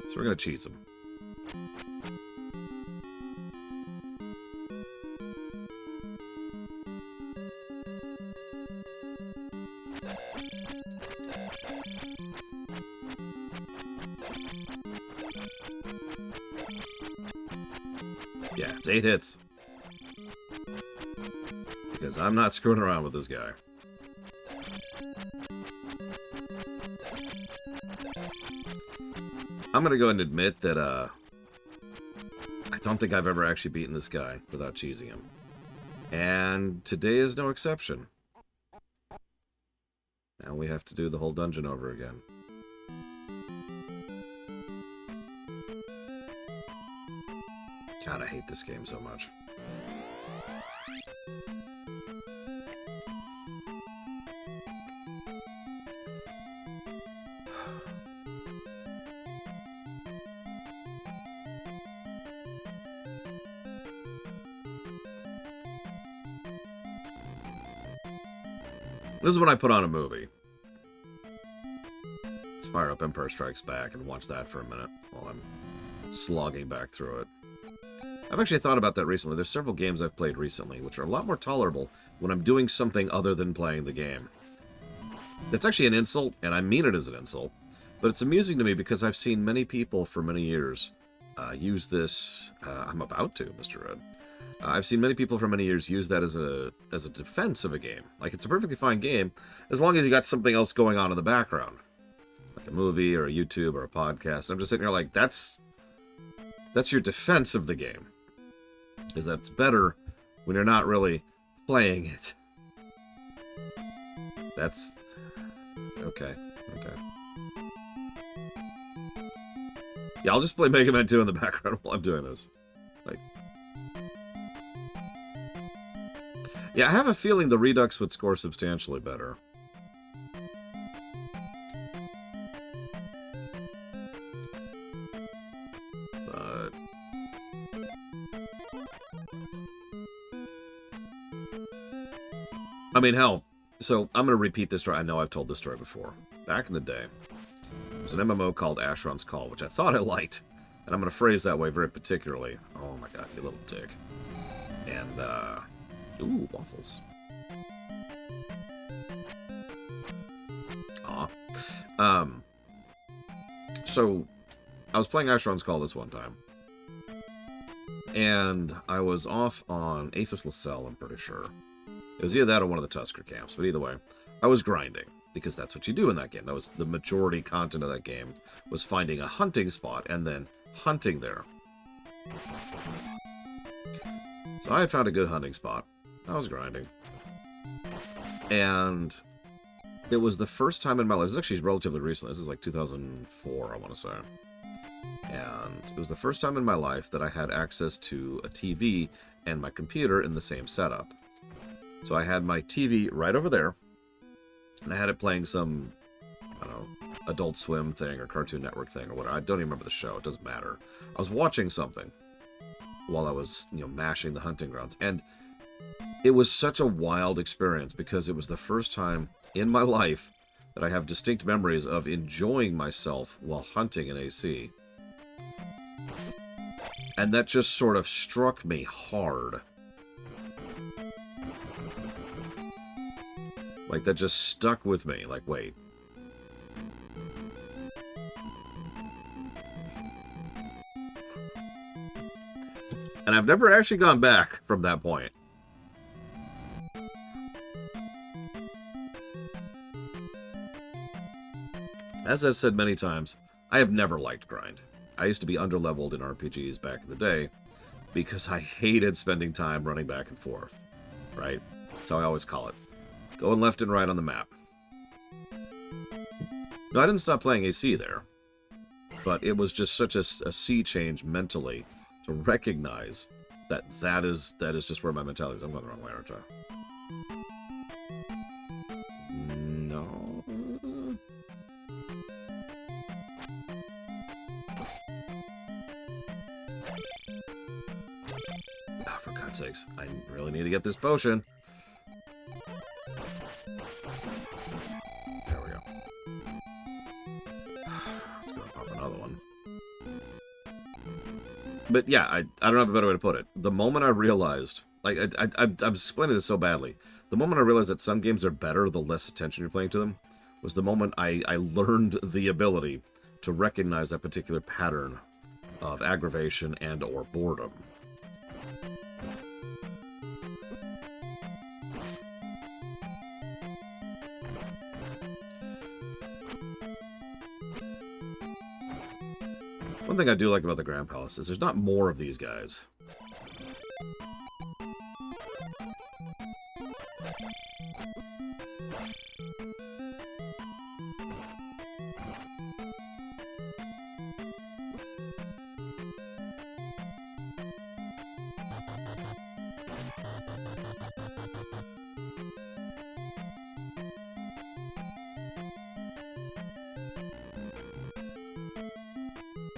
So we're going to cheese him. Yeah, it's 8 hits. Because I'm not screwing around with this guy. I'm going to go ahead and admit that I don't think I've ever actually beaten this guy without cheesing him. And today is no exception. Now we have to do the whole dungeon over again. God, I hate this game so much. This is when I put on a movie. Let's fire up Empire Strikes Back and watch that for a minute while I'm slogging back through it. I've actually thought about that recently. There's several games I've played recently which are a lot more tolerable when I'm doing something other than playing the game. It's actually an insult, and I mean it as an insult, but it's amusing to me because I've seen many people for many years use this... I'm about to, Mr. Red. I've seen many people for many years use that as a defense of a game. Like, it's a perfectly fine game, as long as you got something else going on in the background. Like a movie, or a YouTube, or a podcast. And I'm just sitting here like, that's That's your defense of the game. Is that it's better when you're not really playing it. That's... Okay. Okay. Yeah, I'll just play Mega Man 2 in the background while I'm doing this. Like... Yeah, I have a feeling the Redux would score substantially better. But... I mean, hell, so I'm going to repeat this story. I know I've told this story before. Back in the day, there was an MMO called Asheron's Call, which I thought I liked. And I'm going to phrase that way very particularly. Oh my god, you little dick. And, ooh, waffles. Aw. So, I was playing Asheron's Call this one time. And I was off on Aphis LaSalle, I'm pretty sure. It was either that or one of the Tusker camps, but either way, I was grinding, because that's what you do in that game. That was the majority content of that game, was finding a hunting spot and then hunting there. So I had found a good hunting spot. I was grinding. And it was the first time in my life, this is actually relatively recently, this is like 2004, I want to say. And it was the first time in my life that I had access to a TV and my computer in the same setup. So I had my TV right over there, and I had it playing some, I don't know, Adult Swim thing or Cartoon Network thing or whatever. I don't even remember the show. It doesn't matter. I was watching something while I was, mashing the hunting grounds. And it was such a wild experience because it was the first time in my life that I have distinct memories of enjoying myself while hunting in AC. And that just sort of struck me hard. Like, that just stuck with me. Like, wait. And I've never actually gone back from that point. As I've said many times, I have never liked grind. I used to be underleveled in RPGs back in the day because I hated spending time running back and forth. Right? That's how I always call it. Going left and right on the map. No, I didn't stop playing AC there. But it was just such a sea change mentally to recognize that that is just where my mentality is. I'm going the wrong way, aren't I? No. Ah, for God's sakes. I really need to get this potion. There we go. Let's go pop another one. But yeah, I don't have a better way to put it. The moment I realized, like, I'm explaining this so badly. The moment I realized that some games are better the less attention you're paying to them was the moment I learned the ability to recognize that particular pattern of aggravation and or boredom. One thing I do like about the Grand Palace is there's not more of these guys.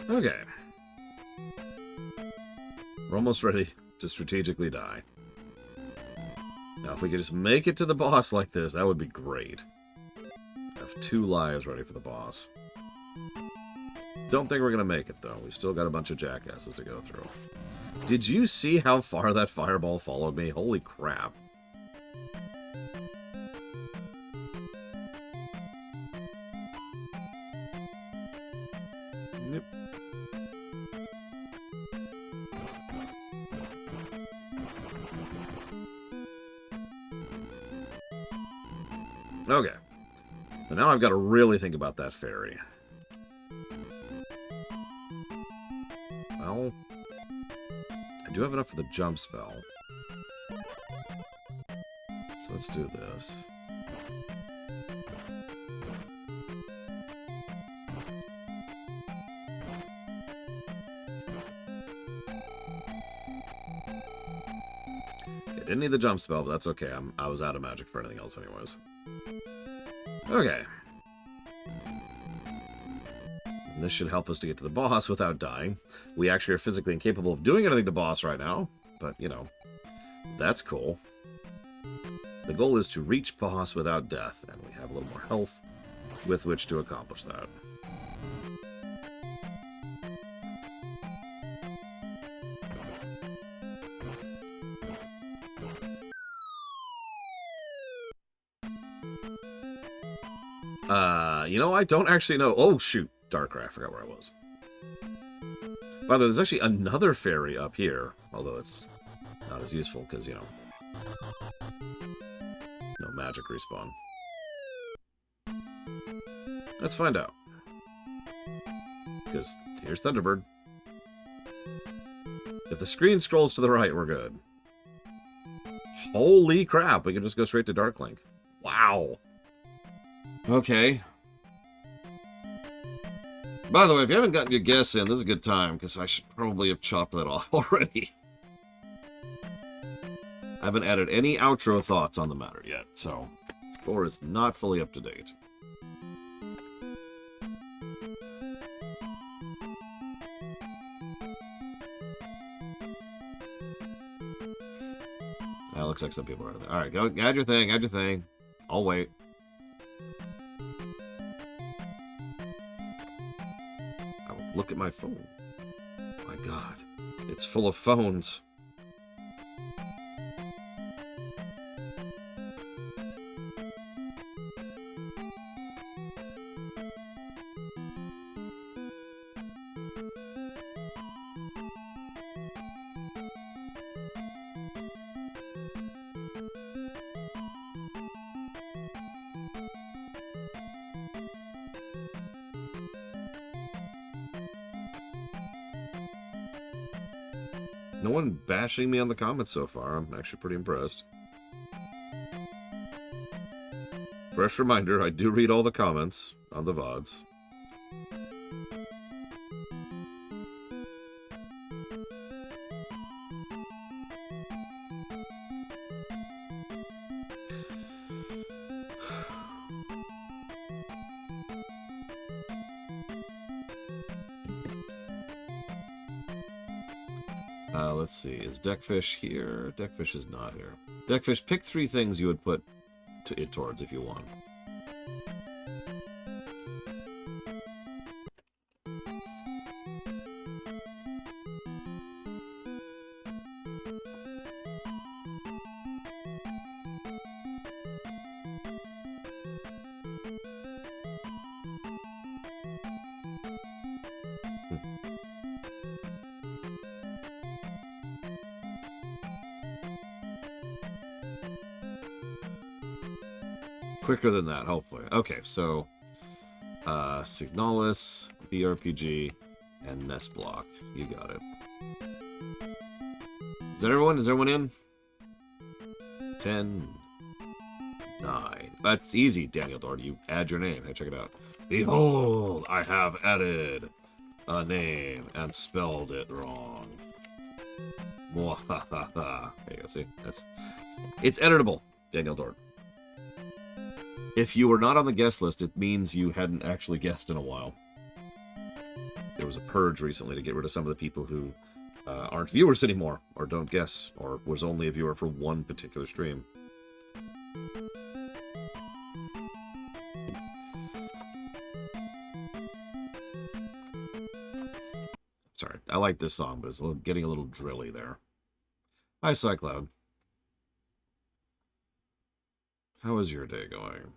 Okay. We're almost ready to strategically die. Now, if we could just make it to the boss like this, that would be great. I have 2 lives ready for the boss. Don't think we're going to make it, though. We've still got a bunch of jackasses to go through. Did you see how far that fireball followed me? Holy crap. Yep. Okay. So now I've got to really think about that fairy. Well, I do have enough for the jump spell. So let's do this. Okay, didn't need the jump spell, but that's okay. I was out of magic for anything else anyways. Okay. And this should help us to get to the boss without dying. We actually are physically incapable of doing anything to boss right now, but, you know, that's cool. The goal is to reach boss without death, and we have a little more health with which to accomplish that. You know, I don't actually know. Oh, shoot. Darkrai, I forgot where I was. By the way, there's actually another fairy up here, although it's not as useful because, you know, no magic respawn. Let's find out. Because here's Thunderbird. If the screen scrolls to the right, we're good. Holy crap, we can just go straight to Dark Link. Wow. Okay. By the way, if you haven't gotten your guess in, this is a good time, because I should probably have chopped that off already. I haven't added any outro thoughts on the matter yet, so score is not fully up to date. That looks like some people are there. Alright, go add your thing, add your thing. I'll wait. I will look at my phone. My god. It's full of phones. No one bashing me on the comments so far. I'm actually pretty impressed. Fresh reminder, I do read all the comments on the VODs. Let's see. Is Deckfish here? Deckfish is not here. Deckfish, pick 3 things you would put it towards if you won. Quicker than that, hopefully. Okay, so Signalis, BRPG, and Nest Block. You got it. Is that everyone? Is everyone in? 10, 9. That's easy, Daniel Doherty. You add your name. Hey, check it out. Behold, I have added a name and spelled it wrong. Mwahaha. There you go, see? It's editable, Daniel Doherty. If you were not on the guest list, it means you hadn't actually guessed in a while. There was a purge recently to get rid of some of the people who aren't viewers anymore, or don't guess, or was only a viewer for one particular stream. Sorry, I like this song, but it's getting a little drilly there. Hi, Cycloud. How is your day going?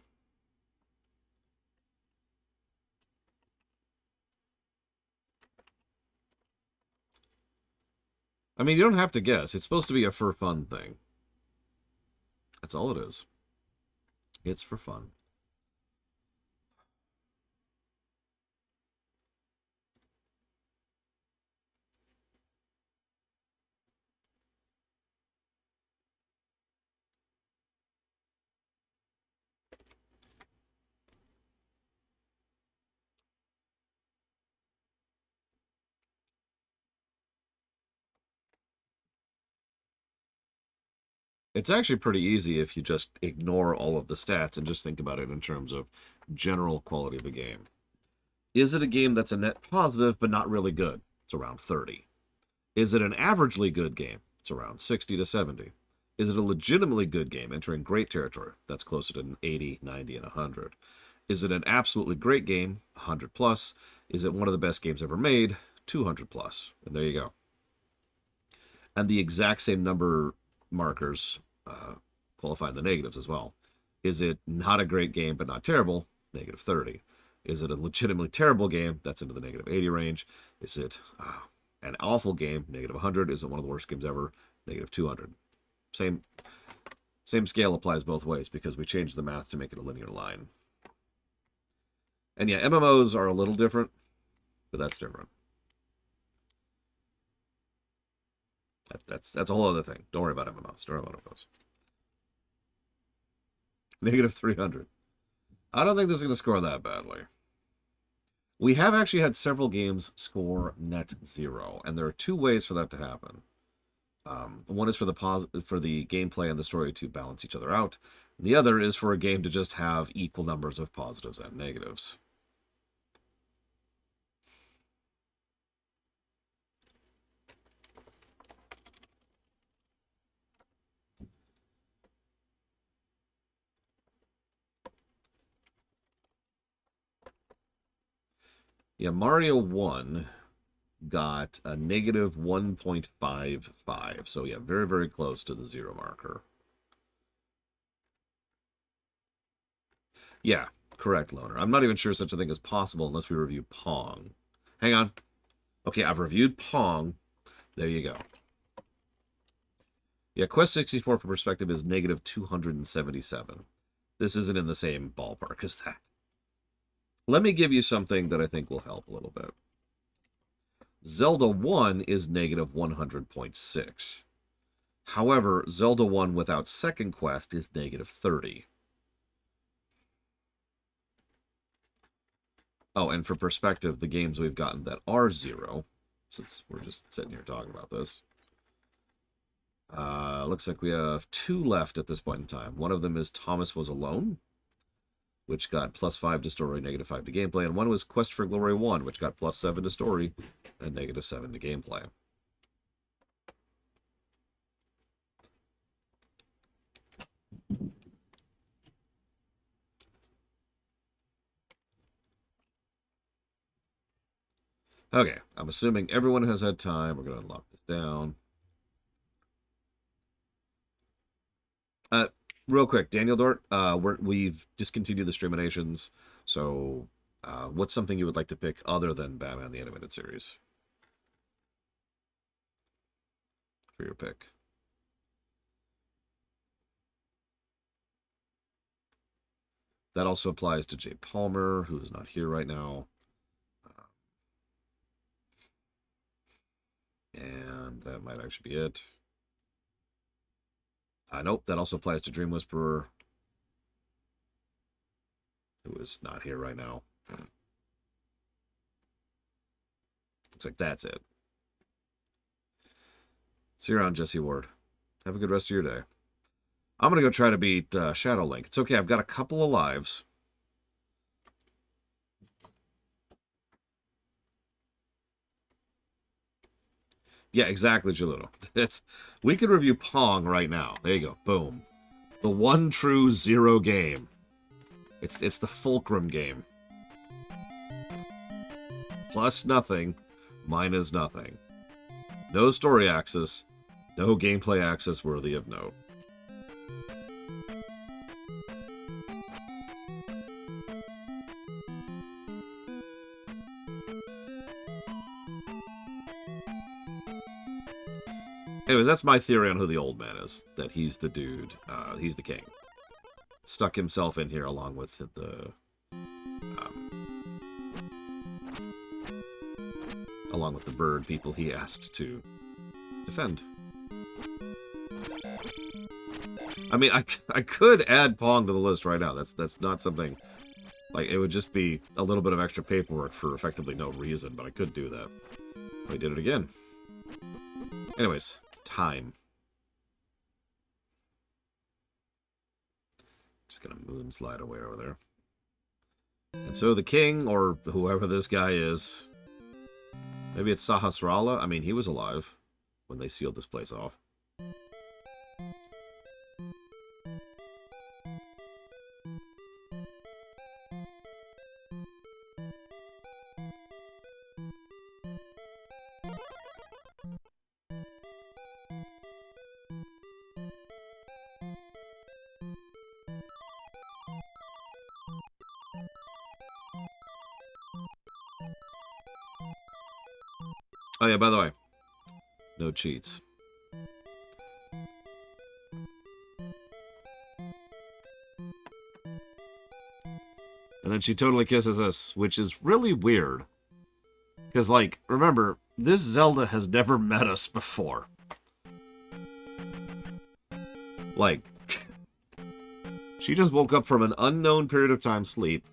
I mean, you don't have to guess. It's supposed to be a for fun thing. That's all it is. It's for fun. It's actually pretty easy if you just ignore all of the stats and just think about it in terms of general quality of the game. Is it a game that's a net positive but not really good? It's around 30. Is it an averagely good game? It's around 60 to 70. Is it a legitimately good game entering great territory? That's closer to 80, 90, and 100. Is it an absolutely great game? 100 plus. Is it one of the best games ever made? 200 plus. And there you go. And the exact same number markers qualify the negatives as well. Is it not a great game but not terrible? Negative 30. Is it a legitimately terrible game? That's into the negative 80 range. Is it an awful game? Negative 100. Is it one of the worst games ever? Negative 200. Same scale applies both ways because we changed the math to make it a linear line. And yeah, MMOs are a little different, but that's different. That's a whole other thing. Don't worry about MMOs. Don't worry about MMOs. Negative 300. I don't think this is going to score that badly. We have actually had several games score net 0, and there are two ways for that to happen. One is for the gameplay and the story to balance each other out. And the other is for a game to just have equal numbers of positives and negatives. Yeah, Mario 1 got a negative 1.55. So yeah, very, very close to the 0 marker. Yeah, correct, Loner. I'm not even sure such a thing is possible unless we review Pong. Hang on. Okay, I've reviewed Pong. There you go. Yeah, Quest 64 for perspective is negative 277. This isn't in the same ballpark as that. Let me give you something that I think will help a little bit. Zelda 1 is negative 100.6. However, Zelda 1 without second quest is negative 30. Oh, and for perspective, the games we've gotten that are 0, since we're just sitting here talking about this, looks like we have 2 left at this point in time. One of them is Thomas Was Alone, which got +5 to story, -5 to gameplay, and one was Quest for Glory 1, which got +7 to story and -7 to gameplay. Okay, I'm assuming everyone has had time. We're going to lock this down. Real quick, Daniel Dort, we've discontinued the streaminations, so what's something you would like to pick other than Batman the Animated Series for your pick? That also applies to Jay Palmer, who is not here right now. And that might actually be it. Nope, that also applies to Dream Whisperer, who is not here right now. Looks like that's it. See you around, Jesse Ward. Have a good rest of your day. I'm going to go try to beat Shadow Link. It's okay, I've got a couple of lives. Yeah, exactly, Giludo. We could review Pong right now. There you go. Boom. The one true 0 game. It's the fulcrum game. Plus nothing, minus nothing. No story axis, no gameplay axis worthy of note. Anyways, that's my theory on who the old man is. That he's the dude. He's the king. Stuck himself in here along with the... along with the bird people he asked to defend. I mean, I could add Pong to the list right now. That's not something... Like, it would just be a little bit of extra paperwork for effectively no reason, but I could do that. We did it again. Anyways, time. just gonna moonslide away over there. And so the king, or whoever this guy is, maybe it's Sahasrara. I mean, he was alive when they sealed this place off. Oh yeah, by the way, no cheats. And then she totally kisses us, which is really weird. Because, like, remember, this Zelda has never met us before. Like, she just woke up from an unknown period of time sleep.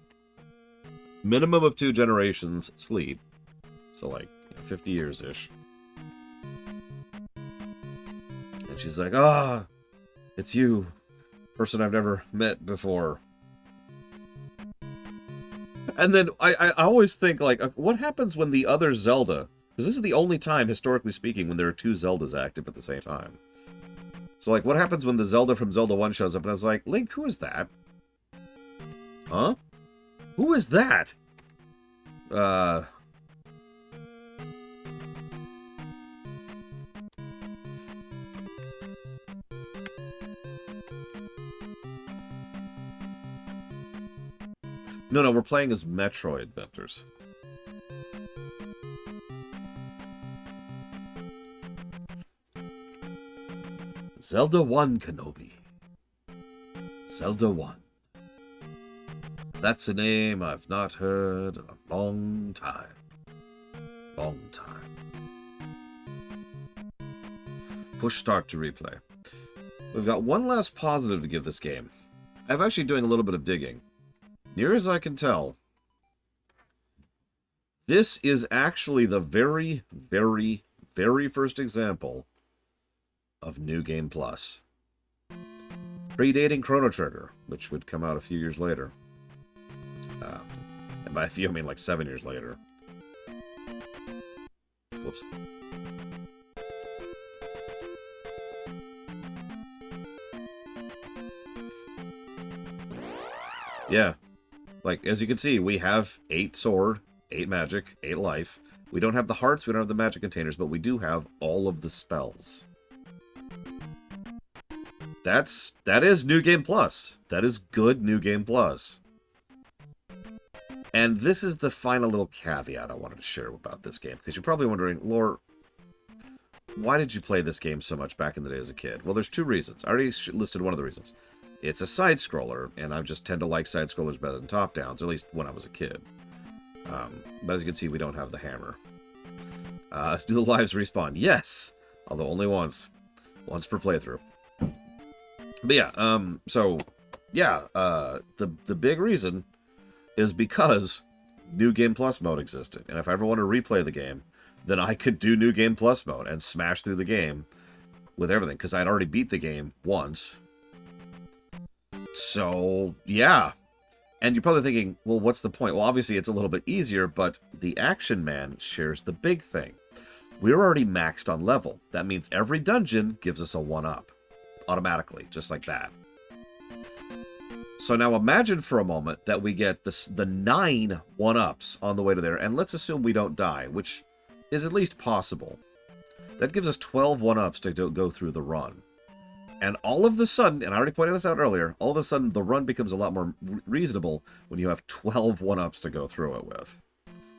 Minimum of 2 generations sleep. So, like, 50 years-ish. And she's like, ah, it's you. Person I've never met before. And then I always think, like, what happens when the other Zelda... Because this is the only time, historically speaking, when there are 2 Zeldas active at the same time. So, like, what happens when the Zelda from Zelda 1 shows up and I was like, Link, who is that? Huh? Who is that? No, we're playing as Metroid Venters. Zelda 1, Kenobi. Zelda 1. That's a name I've not heard in a long time. Long time. Push start to replay. We've got one last positive to give this game. I'm actually doing a little bit of digging. Near as I can tell, this is actually the very, very, very first example of New Game Plus. Predating Chrono Trigger, which would come out a few years later. And by a few, I mean like 7 years later. Whoops. Yeah. Like, as you can see, we have 8 sword, 8 magic, 8 life. We don't have the hearts, we don't have the magic containers, but we do have all of the spells. That is New Game Plus. That is good New Game Plus. And this is the final little caveat I wanted to share about this game, because you're probably wondering, Lore, why did you play this game so much back in the day as a kid? Well, there's 2 reasons. I already listed one of the reasons. It's a side-scroller, and I just tend to like side-scrollers better than top-downs, at least when I was a kid. But as you can see, we don't have the hammer. Do the lives respawn? Yes! Although only once. Once per playthrough. But yeah, the big reason is because New Game Plus mode existed. And if I ever want to replay the game, then I could do New Game Plus mode and smash through the game with everything, because I'd already beat the game once. So, yeah. And you're probably thinking, well, what's the point? Well, obviously it's a little bit easier, but the Action Man shares the big thing. We're already maxed on level. That means every dungeon gives us a 1-up. Automatically, just like that. So now imagine for a moment that we get the 9 1-ups on the way to there, and let's assume we don't die, which is at least possible. That gives us 12 1-ups to go through the run. And all of a sudden, and I already pointed this out earlier, all of a sudden the run becomes a lot more reasonable when you have 12 1-ups to go through it with.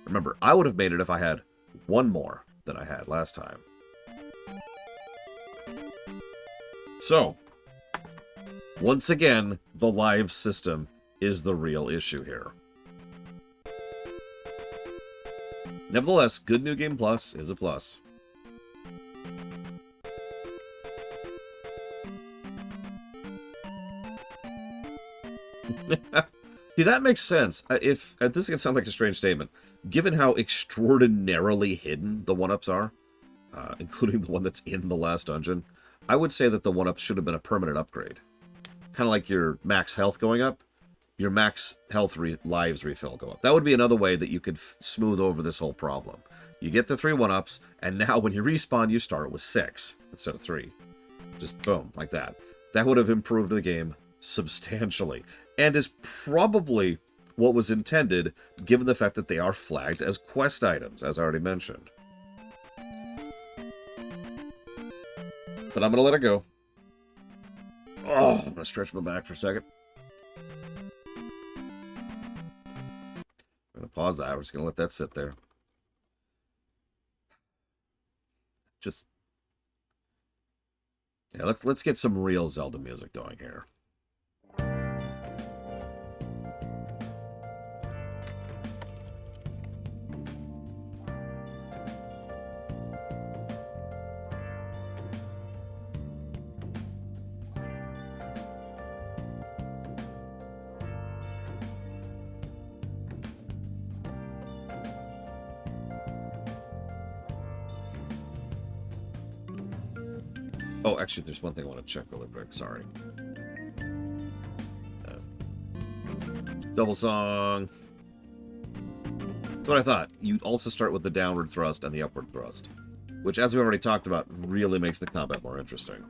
Remember, I would have made it if I had 1 more than I had last time. So, once again, the live system is the real issue here. Nevertheless, good New Game Plus is a plus. See, that makes sense. If this can sound like a strange statement, given how extraordinarily hidden the 1-ups are, including the one that's in the last dungeon, I would say that the 1-ups should have been a permanent upgrade. kind of like your max health going up, your max health lives refill go up. That would be another way that you could smooth over this whole problem. You get the 3 1-ups, and now when you respawn, you start with 6 instead of 3. Just boom, like that. That would have improved the game substantially, and is probably what was intended, given the fact that they are flagged as quest items, as I already mentioned. But I'm going to let it go. Oh, I'm going to stretch my back for a second. I'm going to pause that. We're just going to let that sit there. Just... yeah, let's get some real Zelda music going here. Oh, actually, there's one thing I want to check really quick. Sorry. Double song. That's what I thought. You also start with the downward thrust and the upward thrust, which, as we already talked about, really makes the combat more interesting.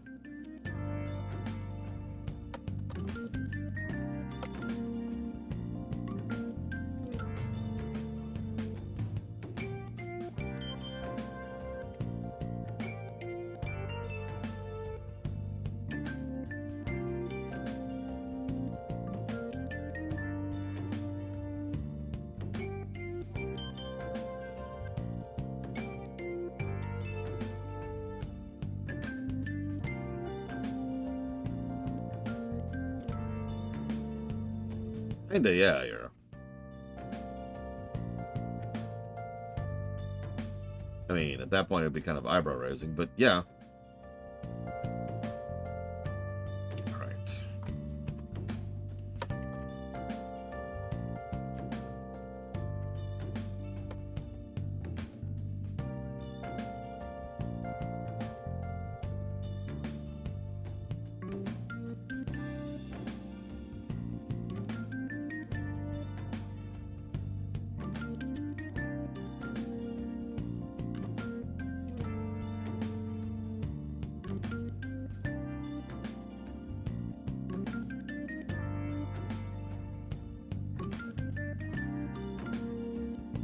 Kinda, yeah, you're... I mean, at that point, it would be kind of eyebrow-raising, but yeah. Alright.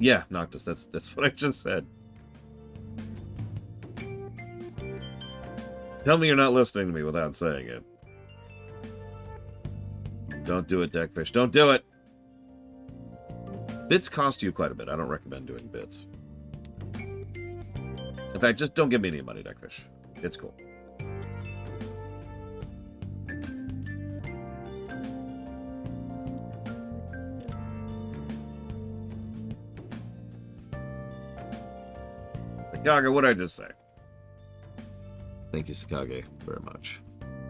Yeah, Noctis, that's what I just said. Tell me you're not listening to me without saying it. Don't do it, Deckfish. Don't do it! Bits cost you quite a bit. I don't recommend doing bits. In fact, just don't give me any money, Deckfish. It's cool. Sakage, what did I just say? Thank you, Sakage, very much.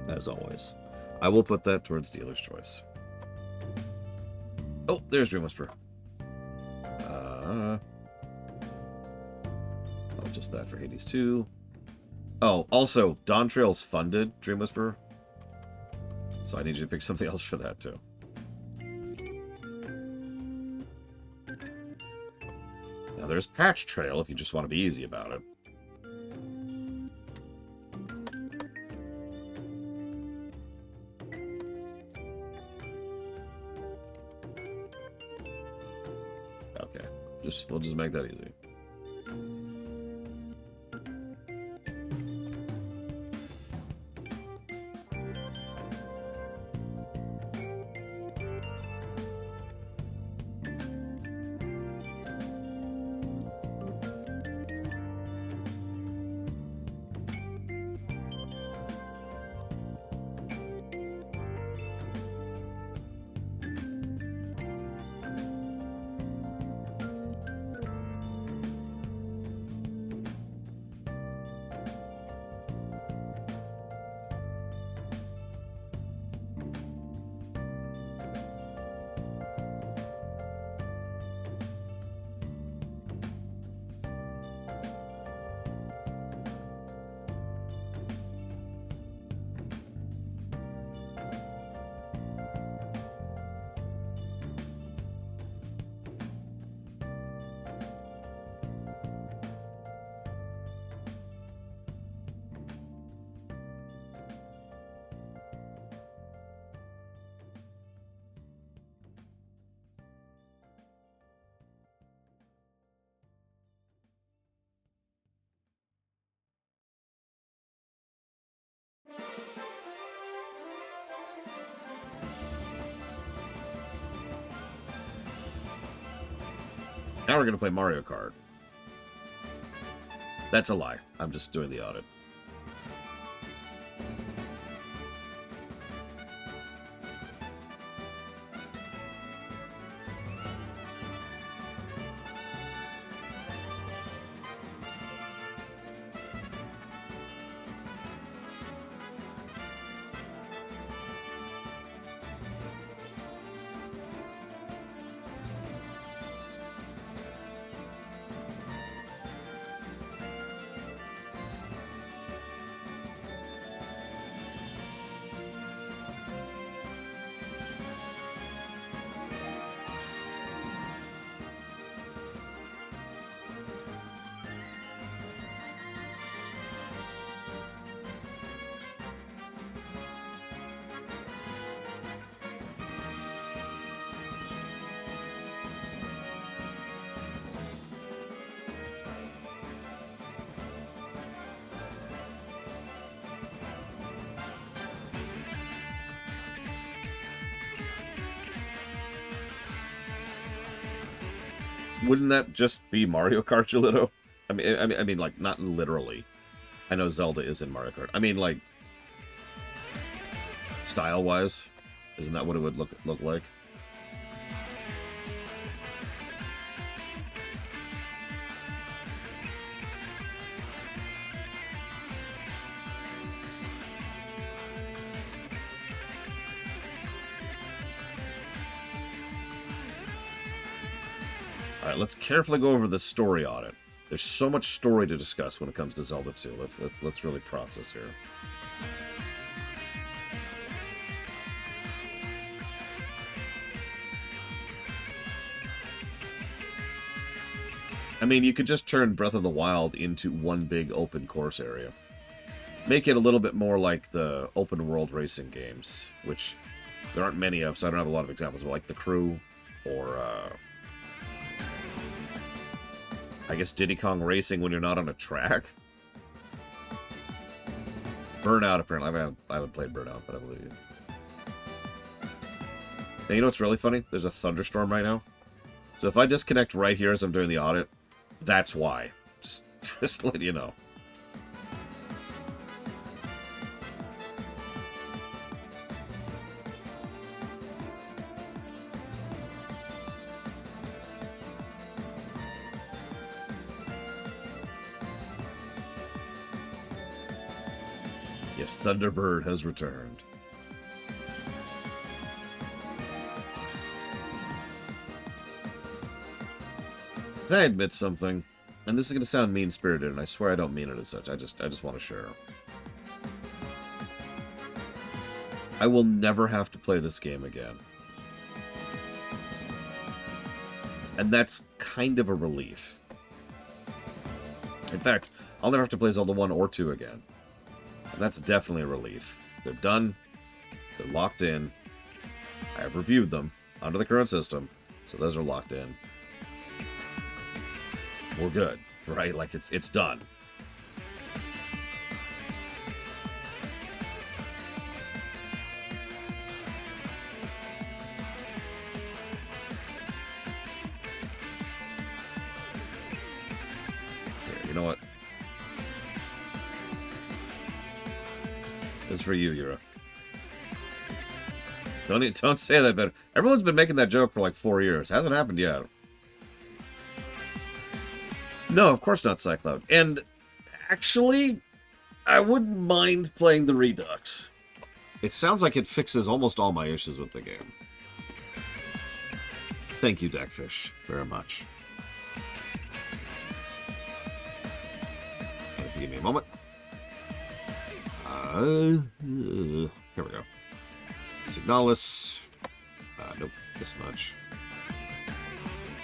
As always. I will put that towards dealer's choice. Oh, there's Dream Whisperer. Oh, just that for Hades 2. Oh, also, Dawn Trail's funded Dream Whisperer. So I need you to pick something else for that, too. Now there's Patch Trail, if you just want to be easy about it. Okay, we'll just make that easy. Now we're going to play Mario Kart. That's a lie. I'm just doing the audit. Wouldn't that just be Mario Kart, Julito? I mean, like, not literally. I know Zelda is in Mario Kart. I mean, like, style-wise, isn't that what it would look like? All right, let's carefully go over the story audit. There's so much story to discuss when it comes to Zelda 2. Let's really process here. I mean, you could just turn Breath of the Wild into one big open course area. Make it a little bit more like the open world racing games, which there aren't many of, so I don't have a lot of examples, but like The Crew, or I guess Diddy Kong Racing when you're not on a track. Burnout, apparently. I haven't played Burnout, but I believe you. Now, you know what's really funny? There's a thunderstorm right now. So if I disconnect right here as I'm doing the audit, that's why. Just let you know. Yes, Thunderbird has returned. Can I admit something? And this is going to sound mean-spirited, and I swear I don't mean it as such. I just want to share. I will never have to play this game again. And that's kind of a relief. In fact, I'll never have to play Zelda 1 or 2 again. And that's definitely a relief. They're done. They're locked in. I have reviewed them under the current system, so those are locked in. We're good, right? Like, it's done. Here, you know what? This is for you, Yura. Don't say that better. Everyone's been making that joke for like 4 years. Hasn't happened yet. No, of course not, Cycloud. And actually, I wouldn't mind playing the Redux. It sounds like it fixes almost all my issues with the game. Thank you, Deckfish, very much. If you give me a moment. Here we go. Signalis. Nope, this much.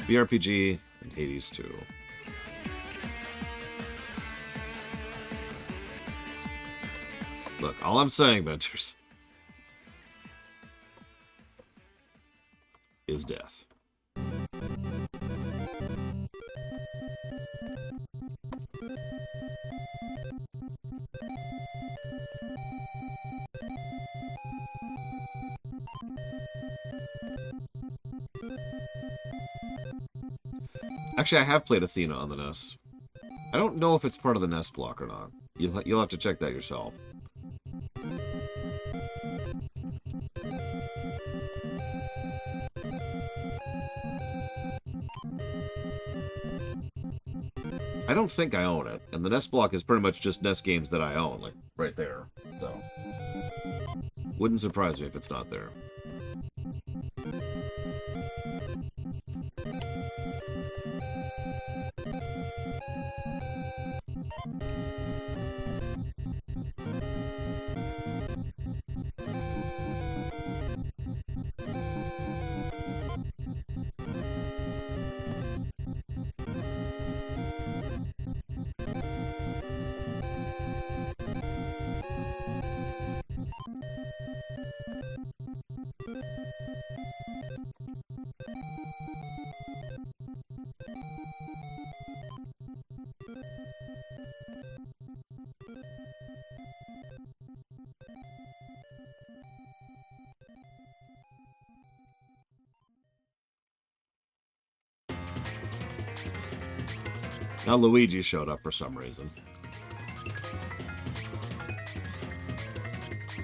BRPG and Hades 2. Look, all I'm saying, Ventures, is death. Actually, I have played Athena on the NES. I don't know if it's part of the NES block or not. You'll have to check that yourself. I don't think I own it, and the NES block is pretty much just NES games that I own, like right there. So, wouldn't surprise me if it's not there. Now Luigi showed up for some reason.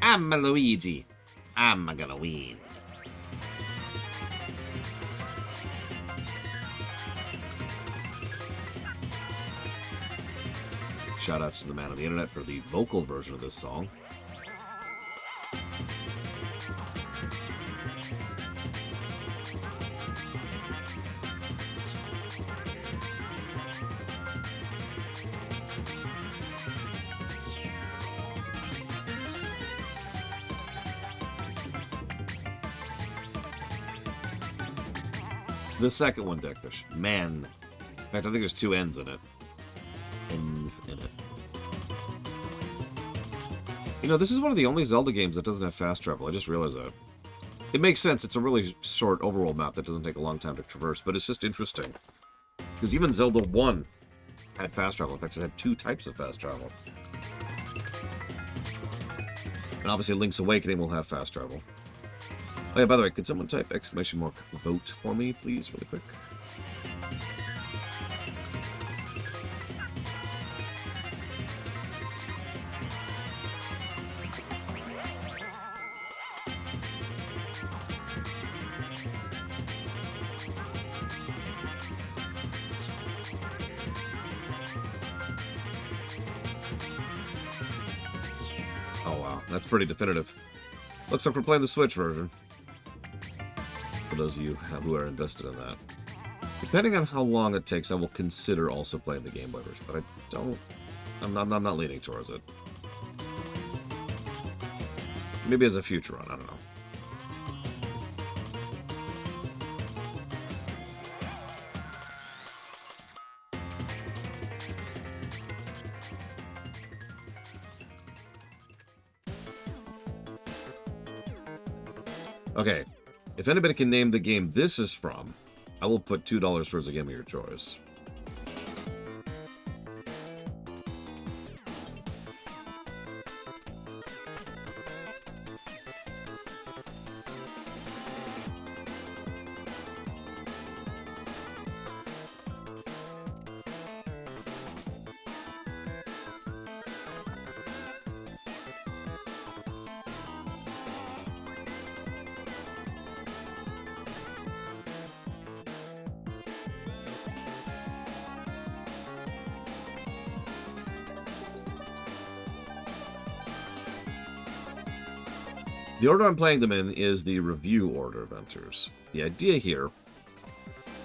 I'm a Luigi. I'm gonna win. Shoutouts to the man on the internet for the vocal version of this song. The second one, Dickfish. Man. In fact, I think there's two N's in it. N's in it. You know, this is one of the only Zelda games that doesn't have fast travel. I just realized that. It makes sense. It's a really short overworld map that doesn't take a long time to traverse, but it's just interesting. Because even Zelda 1 had fast travel. In fact, it had two types of fast travel. And obviously Link's Awakening will have fast travel. Oh yeah, by the way, could someone type exclamation mark vote for me, please, really quick? Oh wow, that's pretty definitive. Looks like we're playing the Switch version. For those of you who are invested in that. Depending on how long it takes, I will consider also playing the Game Boy version, but I don't... I'm not leaning towards it. Maybe as a future run, I don't know. Okay, if anybody can name the game this is from, I will put $2 towards a game of your choice. The order I'm playing them in is the review order of enters. The idea here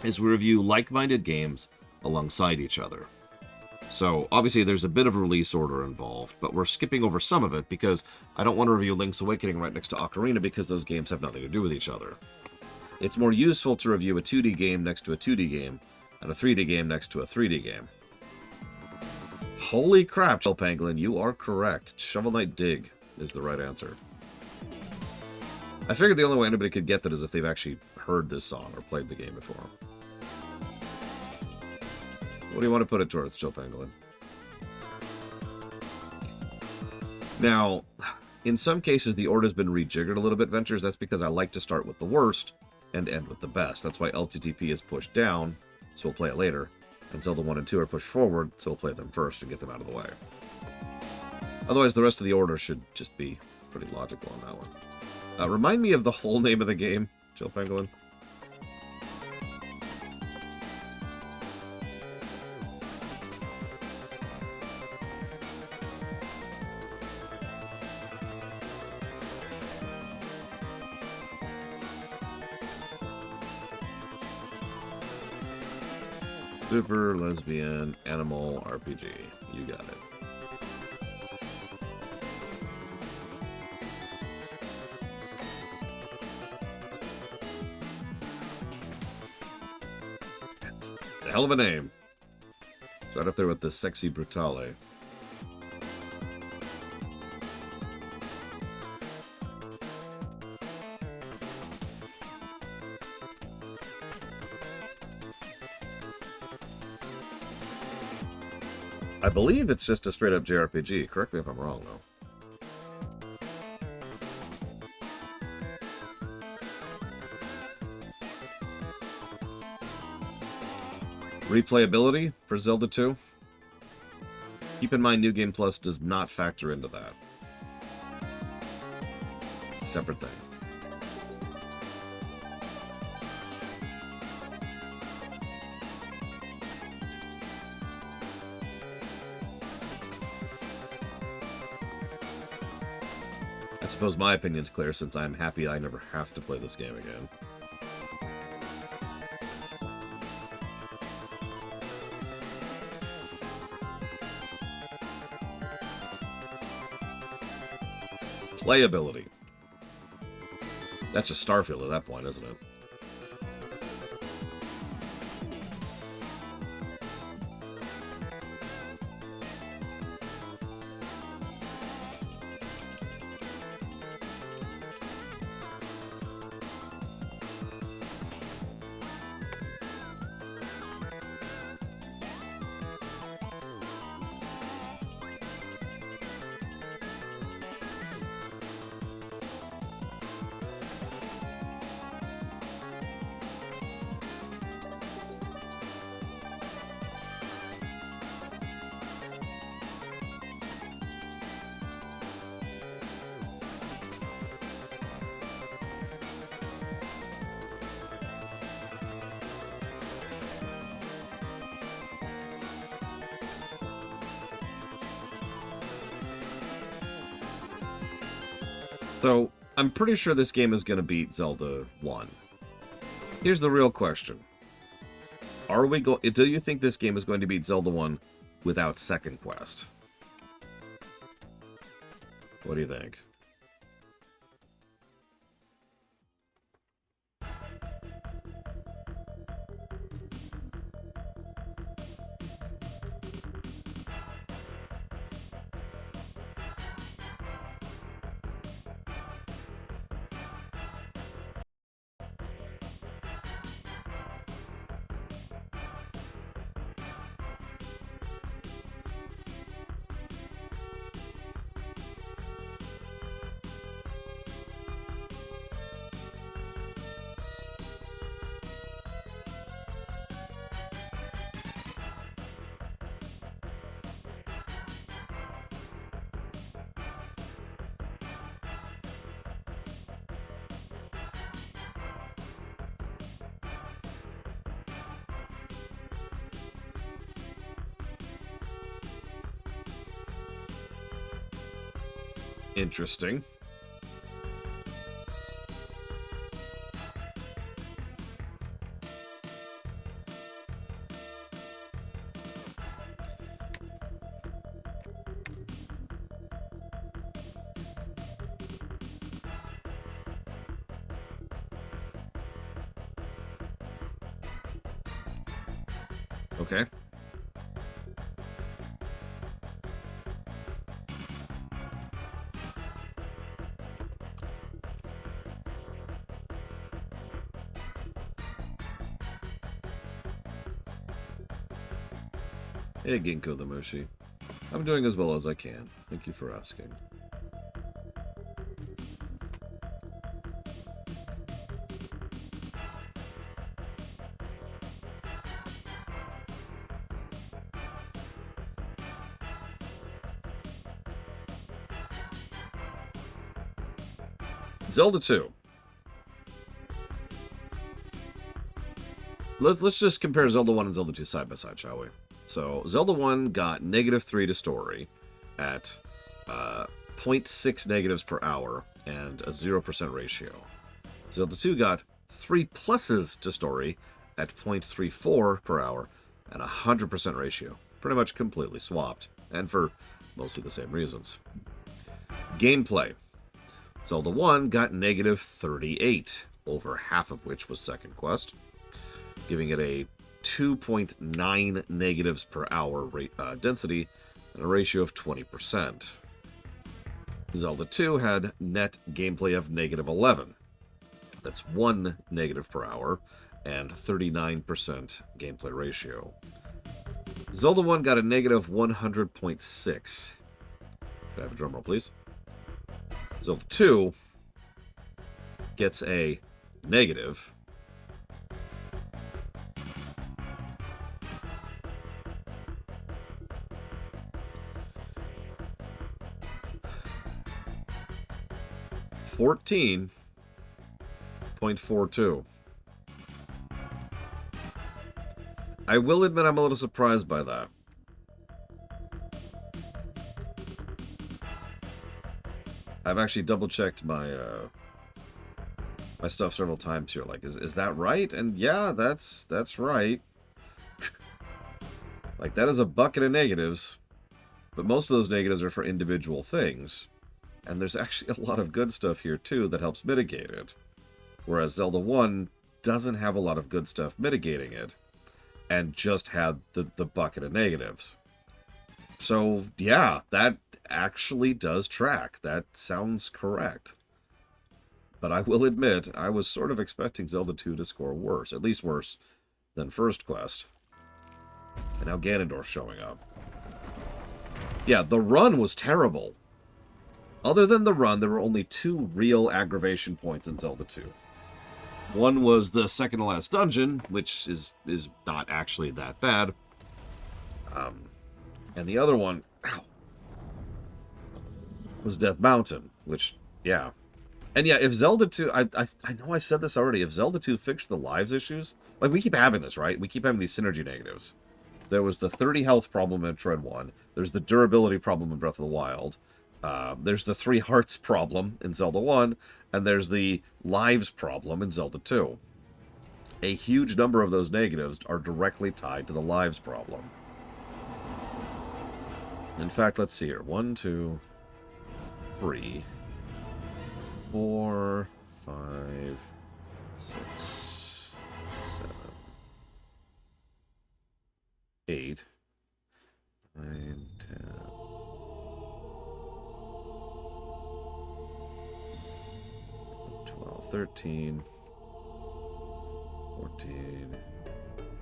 is we review like-minded games alongside each other. So, obviously there's a bit of a release order involved, but we're skipping over some of it because I don't want to review Link's Awakening right next to Ocarina because those games have nothing to do with each other. It's more useful to review a 2D game next to a 2D game and a 3D game next to a 3D game. Holy crap, Chill Pangolin, you are correct. Shovel Knight Dig is the right answer. I figured the only way anybody could get that is if they've actually heard this song or played the game before. What do you want to put it towards, Chill Pangolin? Now, in some cases, the order's been rejiggered a little bit, Ventures. That's because I like to start with the worst and end with the best. That's why LTTP is pushed down so we'll play it later. And Zelda 1 and 2 are pushed forward, so we'll play them first and get them out of the way. Otherwise, the rest of the order should just be pretty logical on that one. Remind me of the whole name of the game, Jill Pangolin. Super lesbian animal RPG. You got it. That's a hell of a name. It's right up there with the Sexy Brutale. I believe it's just a straight-up JRPG. Correct me if I'm wrong, though. Replayability for Zelda 2? Keep in mind, New Game Plus does not factor into that. It's a separate thing. I suppose my opinion's clear since I'm happy I never have to play this game again. Playability. That's just Starfield at that point, isn't it? So, I'm pretty sure this game is going to beat Zelda 1. Here's the real question. Do you think this game is going to beat Zelda 1 without Second Quest? What do you think? Interesting. Okay. Hey, Ginkgo the Moshi. I'm doing as well as I can. Thank you for asking. Zelda 2. Let's just compare Zelda 1 and Zelda 2 side by side, shall we? So, Zelda 1 got -3 to story at 0.6 negatives per hour and a 0% ratio. Zelda 2 got 3 pluses to story at 0.34 per hour and a 100% ratio. Pretty much completely swapped, and for mostly the same reasons. Gameplay. Zelda 1 got -38, over half of which was second quest, giving it a 2.9 negatives per hour density and a ratio of 20%. Zelda 2 had net gameplay of -11. That's 1 negative per hour and 39% gameplay ratio. Zelda 1 got a -100.6. Can I have a drum roll, please? Zelda 2 gets a negative 14.42. I will admit I'm a little surprised by that. I've actually double-checked my my stuff several times here. Like, is that right? And yeah, that's right. Like, that is a bucket of negatives. But most of those negatives are for individual things. And there's actually a lot of good stuff here, too, that helps mitigate it. Whereas Zelda 1 doesn't have a lot of good stuff mitigating it, and just had the bucket of negatives. So, yeah, that actually does track. That sounds correct. But I will admit, I was sort of expecting Zelda 2 to score worse, at least worse than First Quest. And now Ganondorf showing up. Yeah, the run was terrible. Other than the run, there were only 2 real aggravation points in Zelda 2. One was the second to last dungeon, which is not actually that bad. And the other one, was Death Mountain, which, yeah. And yeah, if Zelda 2, I know I said this already, if Zelda 2 fixed the lives issues, like we keep having this, right? We keep having these synergy negatives. There was the 30 health problem in Metroid 1. There's the durability problem in Breath of the Wild. There's the 3 hearts problem in Zelda 1, and there's the lives problem in Zelda 2. A huge number of those negatives are directly tied to the lives problem. In fact, let's see here. 1, 2, 3, 4, 5, 6, 7, 8, 9, 10... 12, 13, 14,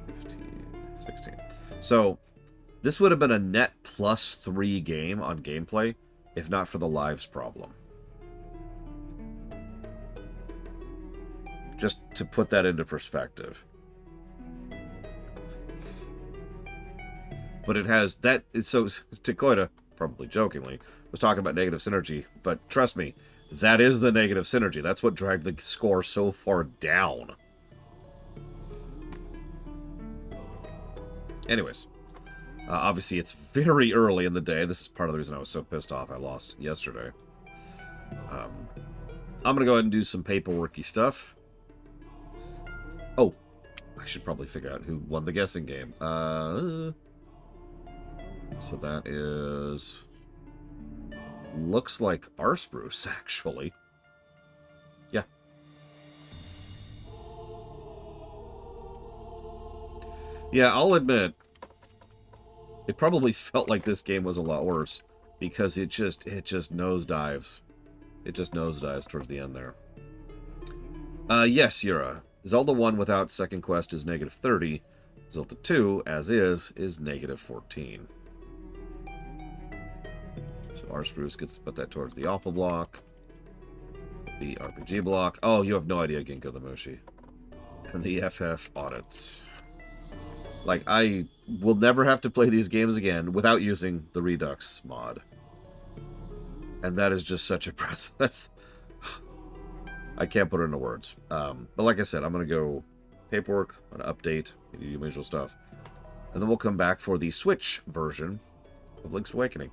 15, 16. So, this would have been a net +3 game on gameplay, if not for the lives problem. Just to put that into perspective. But it has that... So, Takoida, probably jokingly, was talking about negative synergy, but trust me, that is the negative synergy. That's what dragged the score so far down. Anyways, obviously it's very early in the day. This is part of the reason I was so pissed off I lost yesterday. I'm going to go ahead and do some paperworky stuff. Oh, I should probably figure out who won the guessing game. So that is... Looks like Arspruce, actually. Yeah. Yeah, I'll admit, it probably felt like this game was a lot worse, because it just nosedives. It just nosedives towards the end there. Yes, Yura. Zelda 1 without second quest is -30. Zelda 2, as is -14. Arspruce gets to put that towards the alpha block. The RPG block. Oh, you have no idea, Ginkgo the Mushi. And the FF audits. Like, I will never have to play these games again without using the Redux mod. And that is just such a breath. I can't put it into words. But like I said, I'm going to go paperwork, I'm going to update, the usual stuff. And then we'll come back for the Switch version of Link's Awakening.